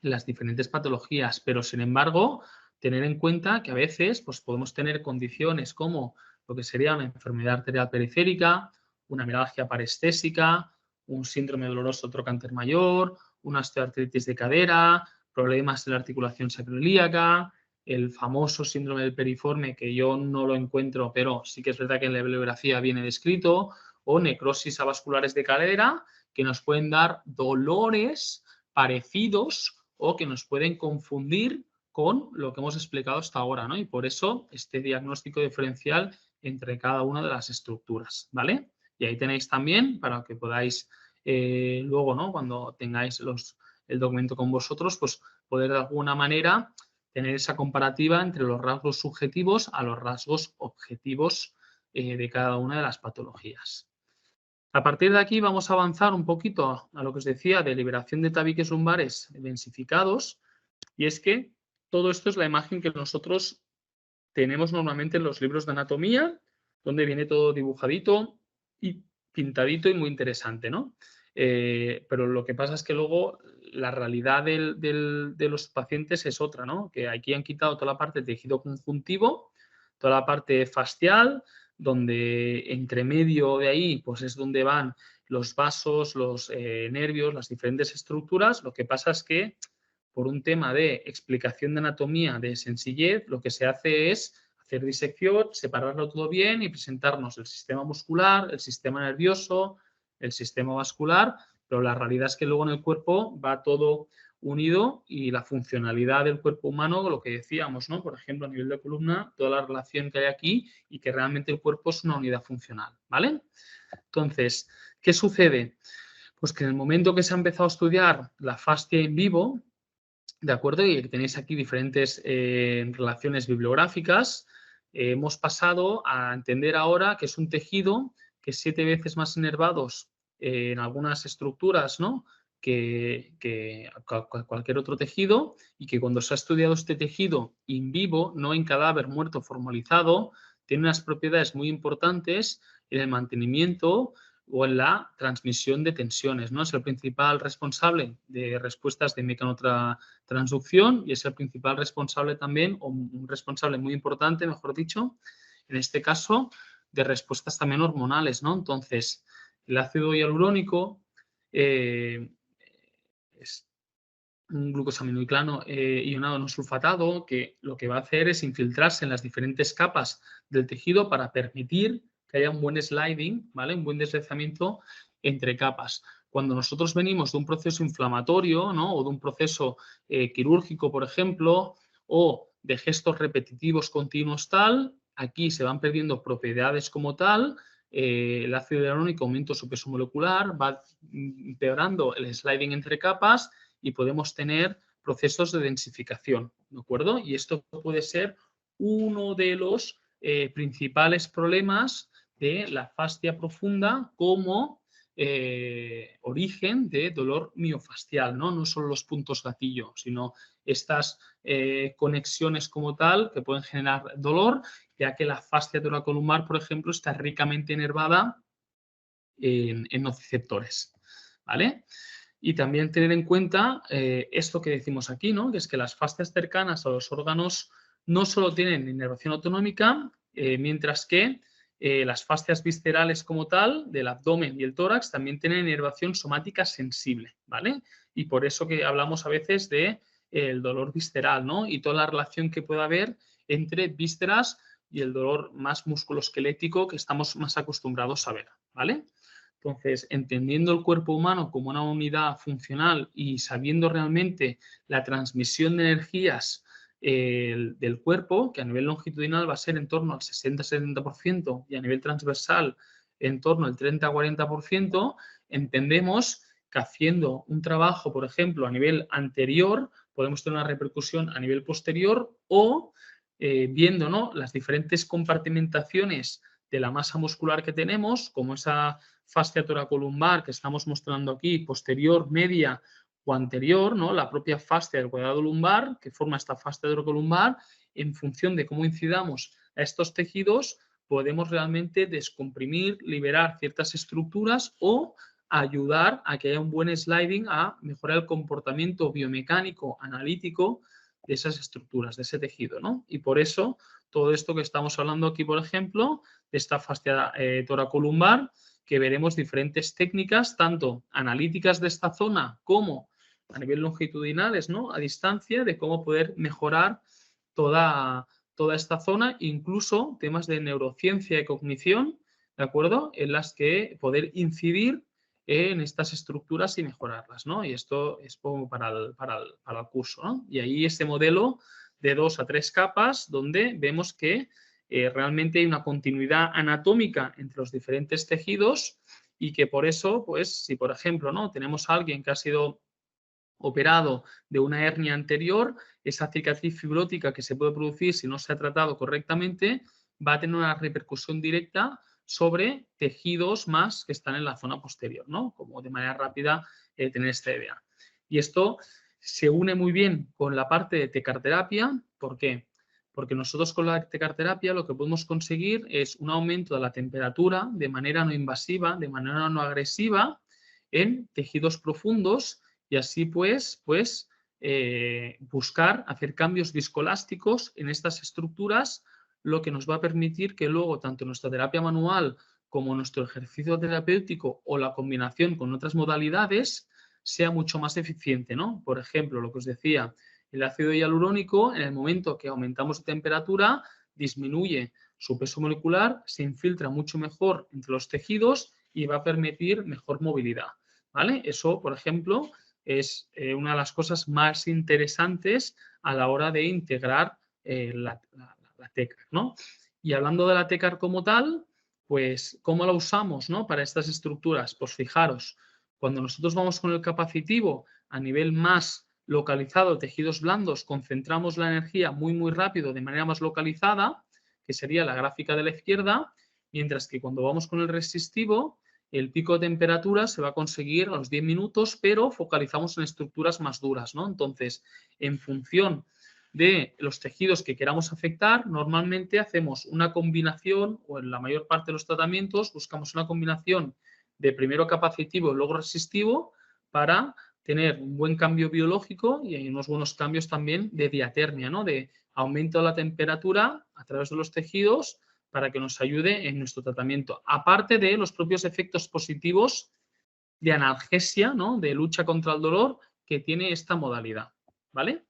en las diferentes patologías, pero sin embargo, tener en cuenta que a veces pues, podemos tener condiciones como lo que sería una enfermedad arterial periférica, una mialgia parestésica, un síndrome doloroso trocánter mayor, una osteoartritis de cadera, problemas de la articulación sacroiliaca, el famoso síndrome del periforme, que yo no lo encuentro, pero sí que es verdad que en la bibliografía viene descrito, o necrosis avasculares de cadera, que nos pueden dar dolores parecidos o que nos pueden confundir con lo que hemos explicado hasta ahora, ¿no? Y por eso este diagnóstico diferencial entre cada una de las estructuras, ¿vale? Y ahí tenéis también para que podáis luego, ¿no? Cuando tengáis el documento con vosotros, pues poder de alguna manera tener esa comparativa entre los rasgos subjetivos a los rasgos objetivos de cada una de las patologías. A partir de aquí vamos a avanzar un poquito a lo que os decía de liberación de tabiques lumbares densificados, y es que todo esto es la imagen que nosotros tenemos normalmente en los libros de anatomía, donde viene todo dibujadito y pintadito y muy interesante, ¿no? Pero lo que pasa es que luego la realidad de los pacientes es otra, ¿no? Que aquí han quitado toda la parte de tejido conjuntivo, toda la parte facial, donde entre medio de ahí pues es donde van los vasos, los nervios, las diferentes estructuras. Lo que pasa es que por un tema de explicación de anatomía de sencillez, lo que se hace es hacer disección, separarlo todo bien y presentarnos el sistema muscular, el sistema nervioso, el sistema vascular, pero la realidad es que luego en el cuerpo va todo unido y la funcionalidad del cuerpo humano, lo que decíamos, ¿no? Por ejemplo, a nivel de columna, toda la relación que hay aquí y que realmente el cuerpo es una unidad funcional, ¿vale? Entonces, ¿qué sucede? Pues que en el momento que se ha empezado a estudiar la fascia in vivo, ¿de acuerdo? Y que tenéis aquí diferentes relaciones bibliográficas, hemos pasado a entender ahora que es un tejido que es 7 veces más inervados en algunas estructuras, ¿no? que cualquier otro tejido, y que cuando se ha estudiado este tejido in vivo, no en cadáver muerto formalizado, tiene unas propiedades muy importantes en el mantenimiento o en la transmisión de tensiones, ¿no? Es el principal responsable de respuestas de mecanotransducción y es el principal responsable también, o un responsable muy importante, mejor dicho, en este caso, de respuestas también hormonales, ¿no? Entonces, el ácido hialurónico es un glucosaminoiclano ionado no sulfatado que lo que va a hacer es infiltrarse en las diferentes capas del tejido para permitir que haya un buen sliding, ¿vale? Un buen deslizamiento entre capas. Cuando nosotros venimos de un proceso inflamatorio, ¿no? O de un proceso quirúrgico, por ejemplo, o de gestos repetitivos continuos tal, aquí se van perdiendo propiedades como tal, el ácido hialurónico aumenta su peso molecular, va empeorando el sliding entre capas y podemos tener procesos de densificación, ¿de acuerdo? Y esto puede ser uno de los principales problemas de la fascia profunda como origen de dolor miofascial, ¿no? No solo los puntos gatillo, sino estas conexiones como tal que pueden generar dolor, ya que la fascia toracolumbar, por ejemplo, está ricamente inervada en nociceptores, ¿vale? Y también tener en cuenta esto que decimos aquí, ¿no? Que es que las fascias cercanas a los órganos no solo tienen inervación autonómica, mientras que las fascias viscerales como tal, del abdomen y el tórax, también tienen inervación somática sensible, ¿vale? Y por eso que hablamos a veces de el dolor visceral, ¿no? Y toda la relación que puede haber entre vísceras y el dolor más musculoesquelético que estamos más acostumbrados a ver, ¿vale? Entonces, entendiendo el cuerpo humano como una unidad funcional y sabiendo realmente la transmisión de energías del cuerpo, que a nivel longitudinal va a ser en torno al 60-70% y a nivel transversal en torno al 30-40%, entendemos que haciendo un trabajo, por ejemplo, a nivel anterior, podemos tener una repercusión a nivel posterior o viendo, ¿no?, las diferentes compartimentaciones de la masa muscular que tenemos, como esa fascia toracolumbar que estamos mostrando aquí, posterior, media o anterior, ¿no? La propia fascia del cuadrado lumbar que forma esta fascia toracolumbar, en función de cómo incidamos a estos tejidos, podemos realmente descomprimir, liberar ciertas estructuras o ayudar a que haya un buen sliding, a mejorar el comportamiento biomecánico, analítico de esas estructuras, de ese tejido, ¿no? Y por eso, todo esto que estamos hablando aquí, por ejemplo, de esta fascia toracolumbar, que veremos diferentes técnicas, tanto analíticas de esta zona como a nivel longitudinales, ¿no? A distancia, de cómo poder mejorar toda esta zona, incluso temas de neurociencia y cognición, ¿de acuerdo? En las que poder incidir en estas estructuras y mejorarlas, ¿no? Y esto es como para el curso, ¿no? Y ahí ese modelo de 2 a 3 capas donde vemos que realmente hay una continuidad anatómica entre los diferentes tejidos y que por eso, pues, si por ejemplo, ¿no?, tenemos a alguien que ha sido operado de una hernia anterior, esa cicatriz fibrótica que se puede producir si no se ha tratado correctamente va a tener una repercusión directa sobre tejidos más que están en la zona posterior, ¿no? Como de manera rápida tener esta idea. Y esto se une muy bien con la parte de tecarterapia. ¿Por qué? Porque nosotros con la tecarterapia lo que podemos conseguir es un aumento de la temperatura de manera no invasiva, de manera no agresiva en tejidos profundos y así pues buscar hacer cambios viscoelásticos en estas estructuras, lo que nos va a permitir que luego tanto nuestra terapia manual como nuestro ejercicio terapéutico o la combinación con otras modalidades sea mucho más eficiente, ¿no? Por ejemplo, lo que os decía, el ácido hialurónico, en el momento que aumentamos de temperatura, disminuye su peso molecular, se infiltra mucho mejor entre los tejidos y va a permitir mejor movilidad, ¿vale? Eso, por ejemplo, es una de las cosas más interesantes a la hora de integrar la TECAR, ¿no? Y hablando de la TECAR como tal, pues, ¿cómo la usamos, ¿no? Para estas estructuras? Pues fijaros, cuando nosotros vamos con el capacitivo a nivel más localizado, tejidos blandos, concentramos la energía muy rápido de manera más localizada, que sería la gráfica de la izquierda, mientras que cuando vamos con el resistivo, el pico de temperatura se va a conseguir a los 10 minutos, pero focalizamos en estructuras más duras, ¿no? Entonces, en función de los tejidos que queramos afectar, normalmente hacemos una combinación, o en la mayor parte de los tratamientos, buscamos una combinación de primero capacitivo y luego resistivo para tener un buen cambio biológico y hay unos buenos cambios también de diatermia, ¿no? De aumento de la temperatura a través de los tejidos para que nos ayude en nuestro tratamiento. Aparte de los propios efectos positivos de analgesia, ¿no? De lucha contra el dolor que tiene esta modalidad, ¿vale?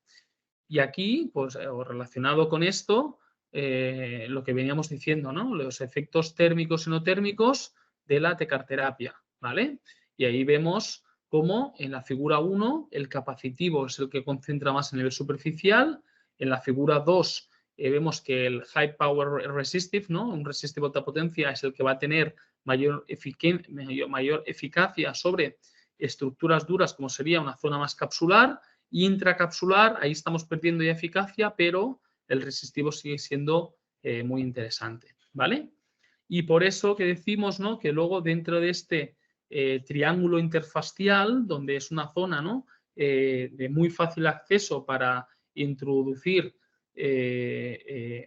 Y aquí, pues, relacionado con esto, lo que veníamos diciendo, ¿no? Los efectos térmicos y no térmicos de la tecarterapia, ¿vale? Y ahí vemos cómo en la figura 1 el capacitivo es el que concentra más a nivel superficial, en la figura 2 vemos que el High Power Resistive, ¿no? Un resistivo de alta potencia es el que va a tener mayor eficacia sobre estructuras duras como sería una zona más capsular. Intracapsular, ahí estamos perdiendo ya eficacia, pero el resistivo sigue siendo muy interesante, ¿vale? Y por eso que decimos, ¿no? Que luego dentro de este triángulo interfacial, donde es una zona, ¿no? De muy fácil acceso para introducir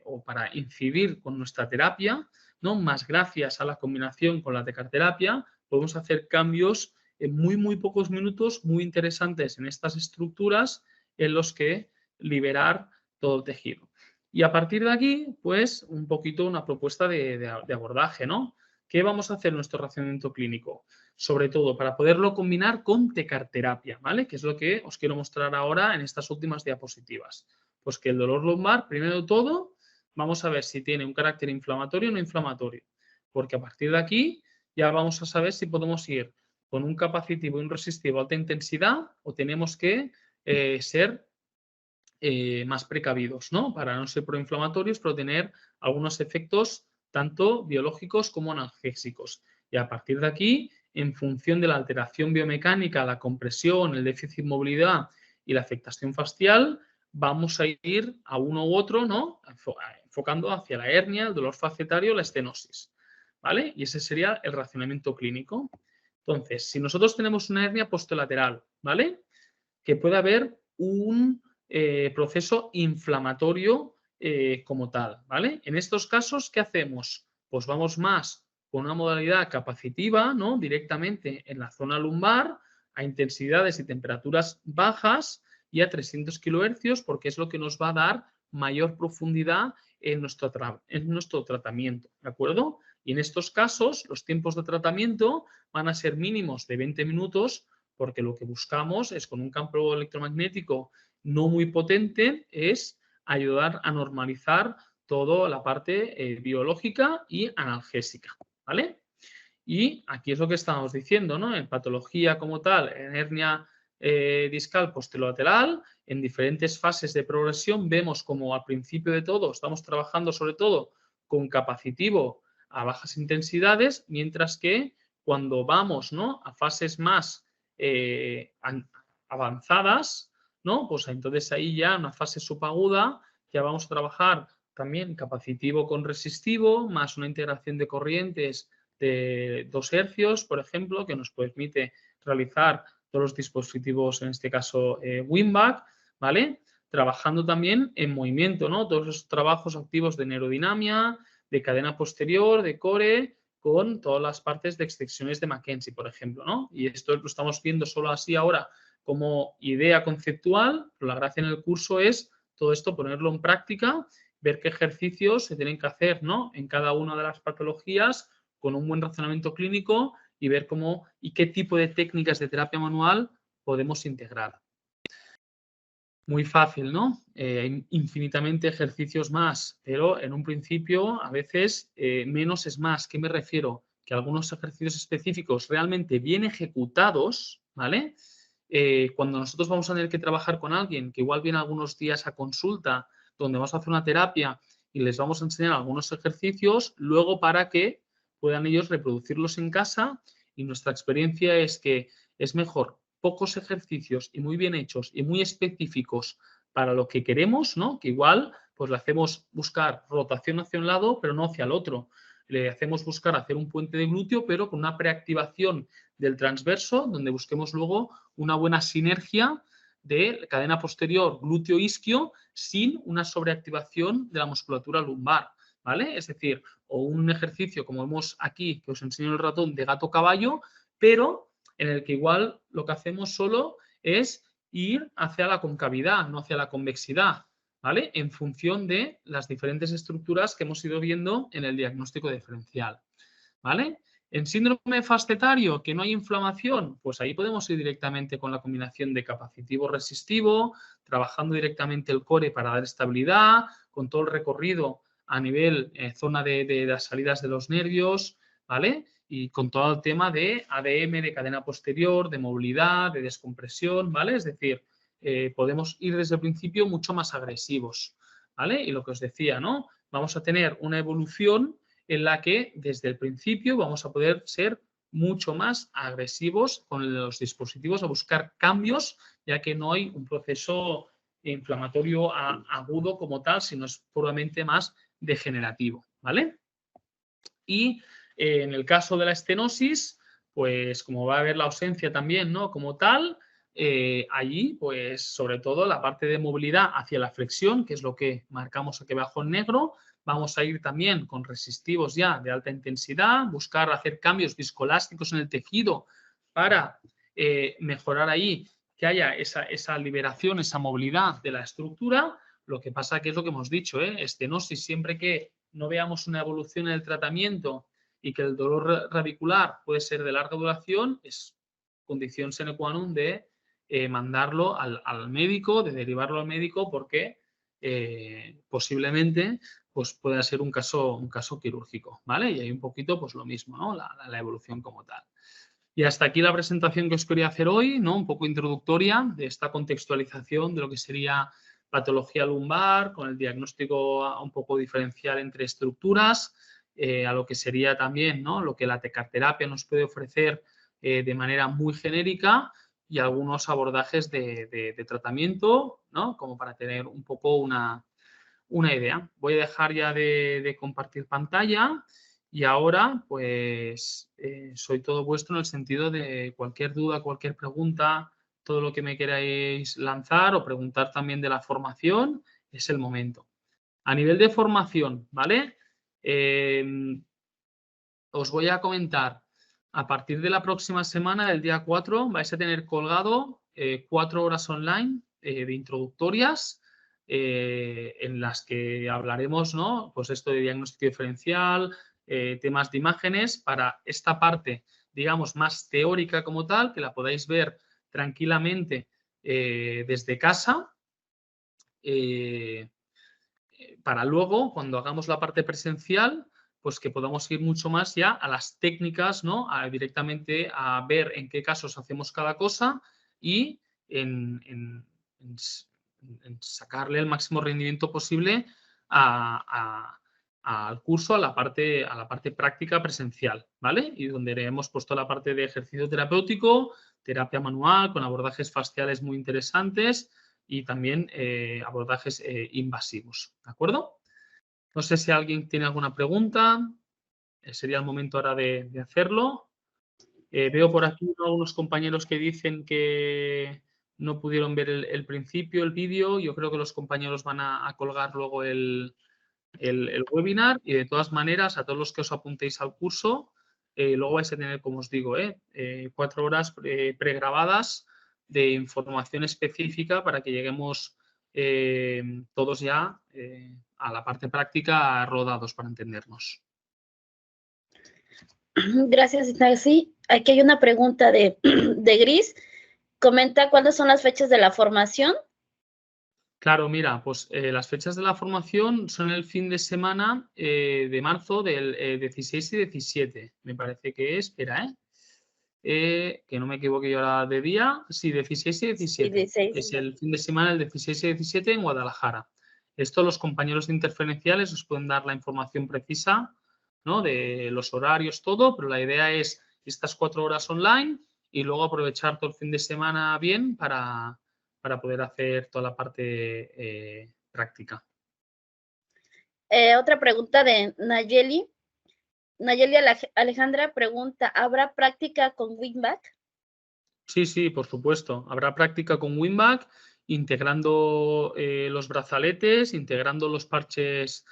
o para incidir con nuestra terapia, ¿no? Más gracias a la combinación con la tecarterapia, podemos hacer cambios en muy pocos minutos, muy interesantes en estas estructuras en los que liberar todo el tejido. Y a partir de aquí, pues, un poquito una propuesta de abordaje, ¿no? ¿Qué vamos a hacer en nuestro racionamiento clínico? Sobre todo para poderlo combinar con tecarterapia, ¿vale? Que es lo que os quiero mostrar ahora en estas últimas diapositivas. Pues que el dolor lumbar, primero de todo, vamos a ver si tiene un carácter inflamatorio o no inflamatorio. Porque a partir de aquí ya vamos a saber si podemos ir con un capacitivo y un resistivo de alta intensidad o tenemos que ser más precavidos, ¿no? Para no ser proinflamatorios, pero tener algunos efectos tanto biológicos como analgésicos. Y a partir de aquí, en función de la alteración biomecánica, la compresión, el déficit de movilidad y la afectación facial, vamos a ir a uno u otro, ¿no? Enfocando hacia la hernia, el dolor facetario, la estenosis, ¿vale? Y ese sería el racionamiento clínico. Entonces, si nosotros tenemos una hernia posterolateral, ¿vale? Que puede haber un proceso inflamatorio como tal, ¿vale? En estos casos, ¿qué hacemos? Pues vamos más con una modalidad capacitiva, ¿no? Directamente en la zona lumbar, a intensidades y temperaturas bajas y a 300 kHz, porque es lo que nos va a dar mayor profundidad en nuestro tratamiento, ¿de acuerdo? Y en estos casos, los tiempos de tratamiento van a ser mínimos de 20 minutos, porque lo que buscamos es con un campo electromagnético no muy potente, es ayudar a normalizar toda la parte biológica y analgésica, ¿vale? Y aquí es lo que estábamos diciendo, ¿no? En patología como tal, en hernia discal posterolateral, en diferentes fases de progresión, vemos como al principio de todo estamos trabajando sobre todo con capacitivo a bajas intensidades, mientras que cuando vamos, ¿no? A fases más avanzadas, ¿no? Pues entonces ahí ya en una fase subaguda ya vamos a trabajar también capacitivo con resistivo, más una integración de corrientes de 2 hercios, por ejemplo, que nos permite realizar todos los dispositivos, en este caso Wingback, ¿vale? Trabajando también en movimiento, ¿no? Todos los trabajos activos de neurodinamia, de cadena posterior, de core, con todas las partes de extensiones de Mackenzie, por ejemplo, ¿no? Y esto lo estamos viendo solo así ahora como idea conceptual, pero la gracia en el curso es todo esto ponerlo en práctica, ver qué ejercicios se tienen que hacer, ¿no? En cada una de las patologías con un buen razonamiento clínico y ver cómo y qué tipo de técnicas de terapia manual podemos integrar. Muy fácil, ¿no? Infinitamente ejercicios más, pero en un principio a veces menos es más. ¿Qué me refiero? Que algunos ejercicios específicos realmente bien ejecutados, ¿vale? cuando nosotros vamos a tener que trabajar con alguien que igual viene algunos días a consulta, donde vamos a hacer una terapia y les vamos a enseñar algunos ejercicios, luego para que puedan ellos reproducirlos en casa, y nuestra experiencia es que es mejor pocos ejercicios y muy bien hechos y muy específicos para lo que queremos, ¿no? Que igual pues le hacemos buscar rotación hacia un lado, pero no hacia el otro. Le hacemos buscar hacer un puente de glúteo, pero con una preactivación del transverso, donde busquemos luego una buena sinergia de cadena posterior glúteo isquio sin una sobreactivación de la musculatura lumbar, ¿vale? Es decir, o un ejercicio como vemos aquí, que os enseño el ratón, de gato-caballo, pero en el que igual lo que hacemos solo es ir hacia la concavidad, no hacia la convexidad, ¿vale? En función de las diferentes estructuras que hemos ido viendo en el diagnóstico diferencial, ¿vale? En síndrome fascetario, que no hay inflamación, pues ahí podemos ir directamente con la combinación de capacitivo-resistivo, trabajando directamente el core para dar estabilidad, con todo el recorrido a nivel zona de las salidas de los nervios, ¿vale? Y con todo el tema de ADM, de cadena posterior, de movilidad, de descompresión, ¿vale? Es decir, podemos ir desde el principio mucho más agresivos, ¿vale? Y lo que os decía, ¿no? Vamos a tener una evolución en la que desde el principio vamos a poder ser mucho más agresivos con los dispositivos a buscar cambios, ya que no hay un proceso inflamatorio agudo como tal, sino es puramente más degenerativo, ¿vale? Y en el caso de la estenosis, pues como va a haber la ausencia también, ¿no? Como tal, allí, pues sobre todo la parte de movilidad hacia la flexión, que es lo que marcamos aquí abajo en negro, vamos a ir también con resistivos ya de alta intensidad, buscar hacer cambios viscoelásticos en el tejido para mejorar ahí que haya esa liberación, esa movilidad de la estructura. Lo que pasa que es lo que hemos dicho, estenosis, siempre que no veamos una evolución en el tratamiento y que el dolor radicular puede ser de larga duración, es condición sine qua non de mandarlo al médico, de derivarlo al médico, porque posiblemente pues pueda ser un caso quirúrgico, ¿vale? Y hay un poquito pues lo mismo, ¿no? La evolución como tal. Y hasta aquí la presentación que os quería hacer hoy, ¿no? Un poco introductoria de esta contextualización de lo que sería patología lumbar, con el diagnóstico un poco diferencial entre estructuras, a lo que sería también, ¿no? Lo que la tecarterapia nos puede ofrecer de manera muy genérica, y algunos abordajes de tratamiento, ¿no? Como para tener un poco una idea. Voy a dejar ya de compartir pantalla. Y ahora, pues, soy todo vuestro en el sentido de cualquier duda, cualquier pregunta, todo lo que me queráis lanzar o preguntar también de la formación, es el momento. A nivel de formación, ¿vale? Os voy a comentar, a partir de la próxima semana, del día 4, vais a tener colgado 4 horas online de introductorias, en las que hablaremos, ¿no? Pues esto de diagnóstico diferencial, temas de imágenes, para esta parte, digamos, más teórica como tal, que la podáis ver tranquilamente desde casa, para luego, cuando hagamos la parte presencial, pues que podamos ir mucho más ya a las técnicas, ¿no? Directamente a ver en qué casos hacemos cada cosa y en sacarle el máximo rendimiento posible al curso, a la parte práctica presencial, ¿vale? Y donde hemos puesto la parte de ejercicio terapéutico, terapia manual con abordajes fasciales muy interesantes y también abordajes invasivos, ¿de acuerdo? No sé si alguien tiene alguna pregunta, sería el momento ahora de hacerlo. Veo por aquí, ¿no?, algunos compañeros que dicen que no pudieron ver el principio, el vídeo. Yo creo que los compañeros van a colgar luego el webinar, y de todas maneras, a todos los que os apuntéis al curso, luego vais a tener, como os digo, 4 horas pregrabadas de información específica para que lleguemos todos ya a la parte práctica rodados, para entendernos. Gracias, Ignasi. Aquí hay una pregunta de Gris. Comenta cuándo son las fechas de la formación. Claro, mira, pues las fechas de la formación son el fin de semana de marzo, del 16 y 17, me parece que es. Espera, que no me equivoque yo ahora de día, sí, 16 y 17. 16. Es el fin de semana, el 16 y 17 en Guadalajara. Esto los compañeros de interferenciales os pueden dar la información precisa, ¿no? De los horarios, todo, pero la idea es estas 4 horas online y luego aprovechar todo el fin de semana bien para poder hacer toda la parte práctica. Otra pregunta de Nayeli. Nayeli Alejandra pregunta, ¿habrá práctica con Winback? Sí, sí, por supuesto. Habrá práctica con Winback, integrando los brazaletes, integrando los parches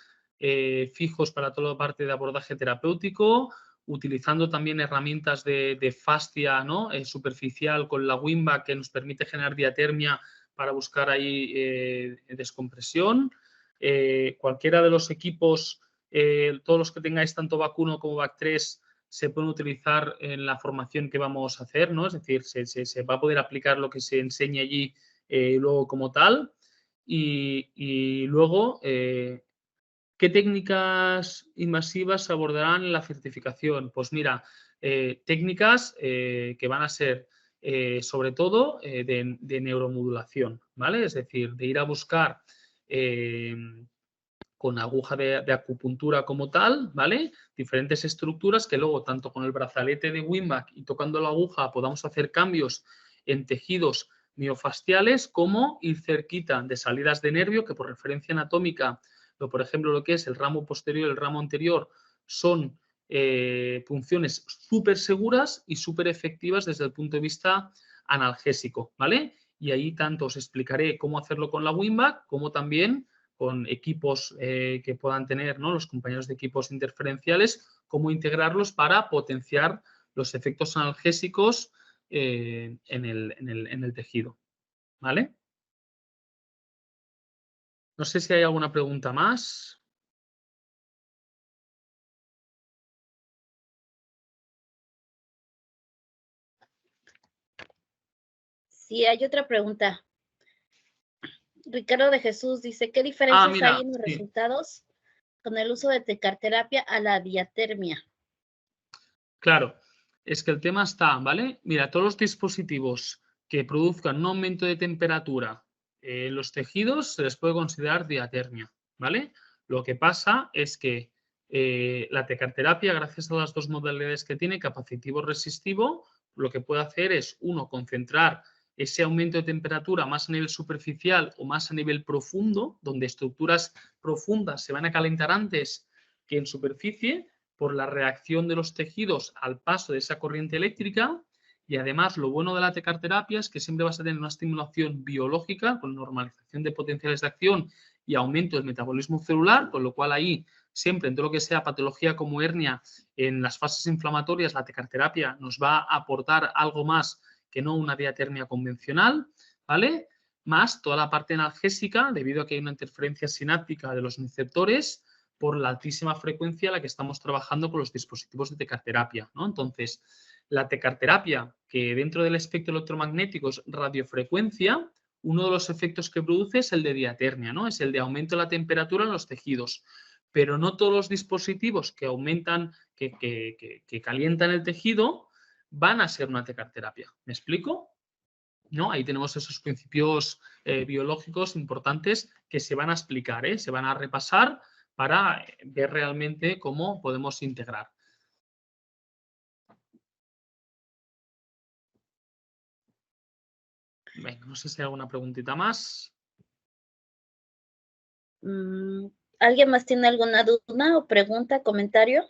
fijos para toda la parte de abordaje terapéutico, utilizando también herramientas de fascia, ¿no? Superficial con la Winback que nos permite generar diatermia para buscar ahí descompresión. Cualquiera de los equipos, todos los que tengáis tanto VAC 1 como VAC 3, se pueden utilizar en la formación que vamos a hacer, ¿no? Es decir, se va a poder aplicar lo que se enseñe allí luego como tal. Y luego, ¿qué técnicas invasivas se abordarán en la certificación? Pues mira, técnicas que van a ser sobre todo de neuromodulación, ¿vale? Es decir, de ir a buscar con aguja de acupuntura como tal, ¿vale? Diferentes estructuras que luego, tanto con el brazalete de Winback y tocando la aguja, podamos hacer cambios en tejidos miofasciales, como ir cerquita de salidas de nervio, que por referencia anatómica, por ejemplo, lo que es el ramo posterior y el ramo anterior, son funciones súper seguras y súper efectivas desde el punto de vista analgésico, ¿vale? Y ahí tanto os explicaré cómo hacerlo con la Winback, como también con equipos que puedan tener, ¿no? Los compañeros de equipos interferenciales, cómo integrarlos para potenciar los efectos analgésicos en el tejido. ¿Vale? No sé si hay alguna pregunta más. Sí, hay otra pregunta. Ricardo de Jesús dice, ¿qué diferencias hay en los resultados con el uso de tecarterapia a la diatermia? Claro, es que el tema está, ¿vale? Mira, todos los dispositivos que produzcan un aumento de temperatura en los tejidos se les puede considerar diatermia, ¿vale? Lo que pasa es que la tecarterapia, gracias a las dos modalidades que tiene, capacitivo-resistivo, lo que puede hacer es, uno, concentrar ese aumento de temperatura más a nivel superficial o más a nivel profundo, donde estructuras profundas se van a calentar antes que en superficie, por la reacción de los tejidos al paso de esa corriente eléctrica. Y además, lo bueno de la tecarterapia es que siempre vas a tener una estimulación biológica con normalización de potenciales de acción y aumento del metabolismo celular, con lo cual ahí siempre en todo lo que sea patología como hernia, en las fases inflamatorias, la tecarterapia nos va a aportar algo más que no una diatermia convencional, ¿vale? Más toda la parte analgésica, debido a que hay una interferencia sináptica de los receptores, por la altísima frecuencia a la que estamos trabajando con los dispositivos de tecarterapia, ¿no? Entonces, la tecarterapia, que dentro del espectro electromagnético es radiofrecuencia, uno de los efectos que produce es el de diatermia, ¿no? Es el de aumento de la temperatura en los tejidos. Pero no todos los dispositivos que aumentan, que calientan el tejido, van a ser una tecarterapia. ¿Me explico? ¿No? Ahí tenemos esos principios biológicos importantes que se van a explicar, se van a repasar para ver realmente cómo podemos integrar. Venga, no sé si hay alguna preguntita más. ¿Alguien más tiene alguna duda o pregunta, comentario?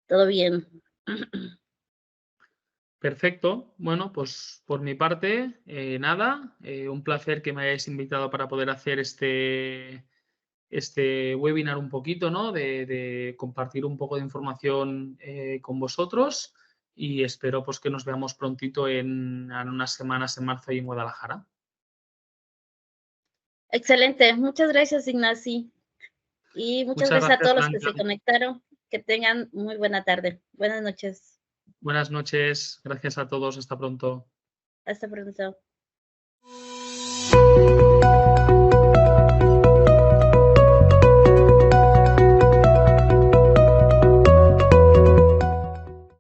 Todo bien. Perfecto. Bueno, pues por mi parte, nada. Un placer que me hayáis invitado para poder hacer este webinar un poquito, ¿no? De compartir un poco de información con vosotros y espero pues que nos veamos prontito en unas semanas en marzo ahí en Guadalajara. Excelente. Muchas gracias, Ignasi. Y muchas gracias a todos los que se conectaron. Que tengan muy buena tarde. Buenas noches. Buenas noches. Gracias a todos. Hasta pronto. Hasta pronto.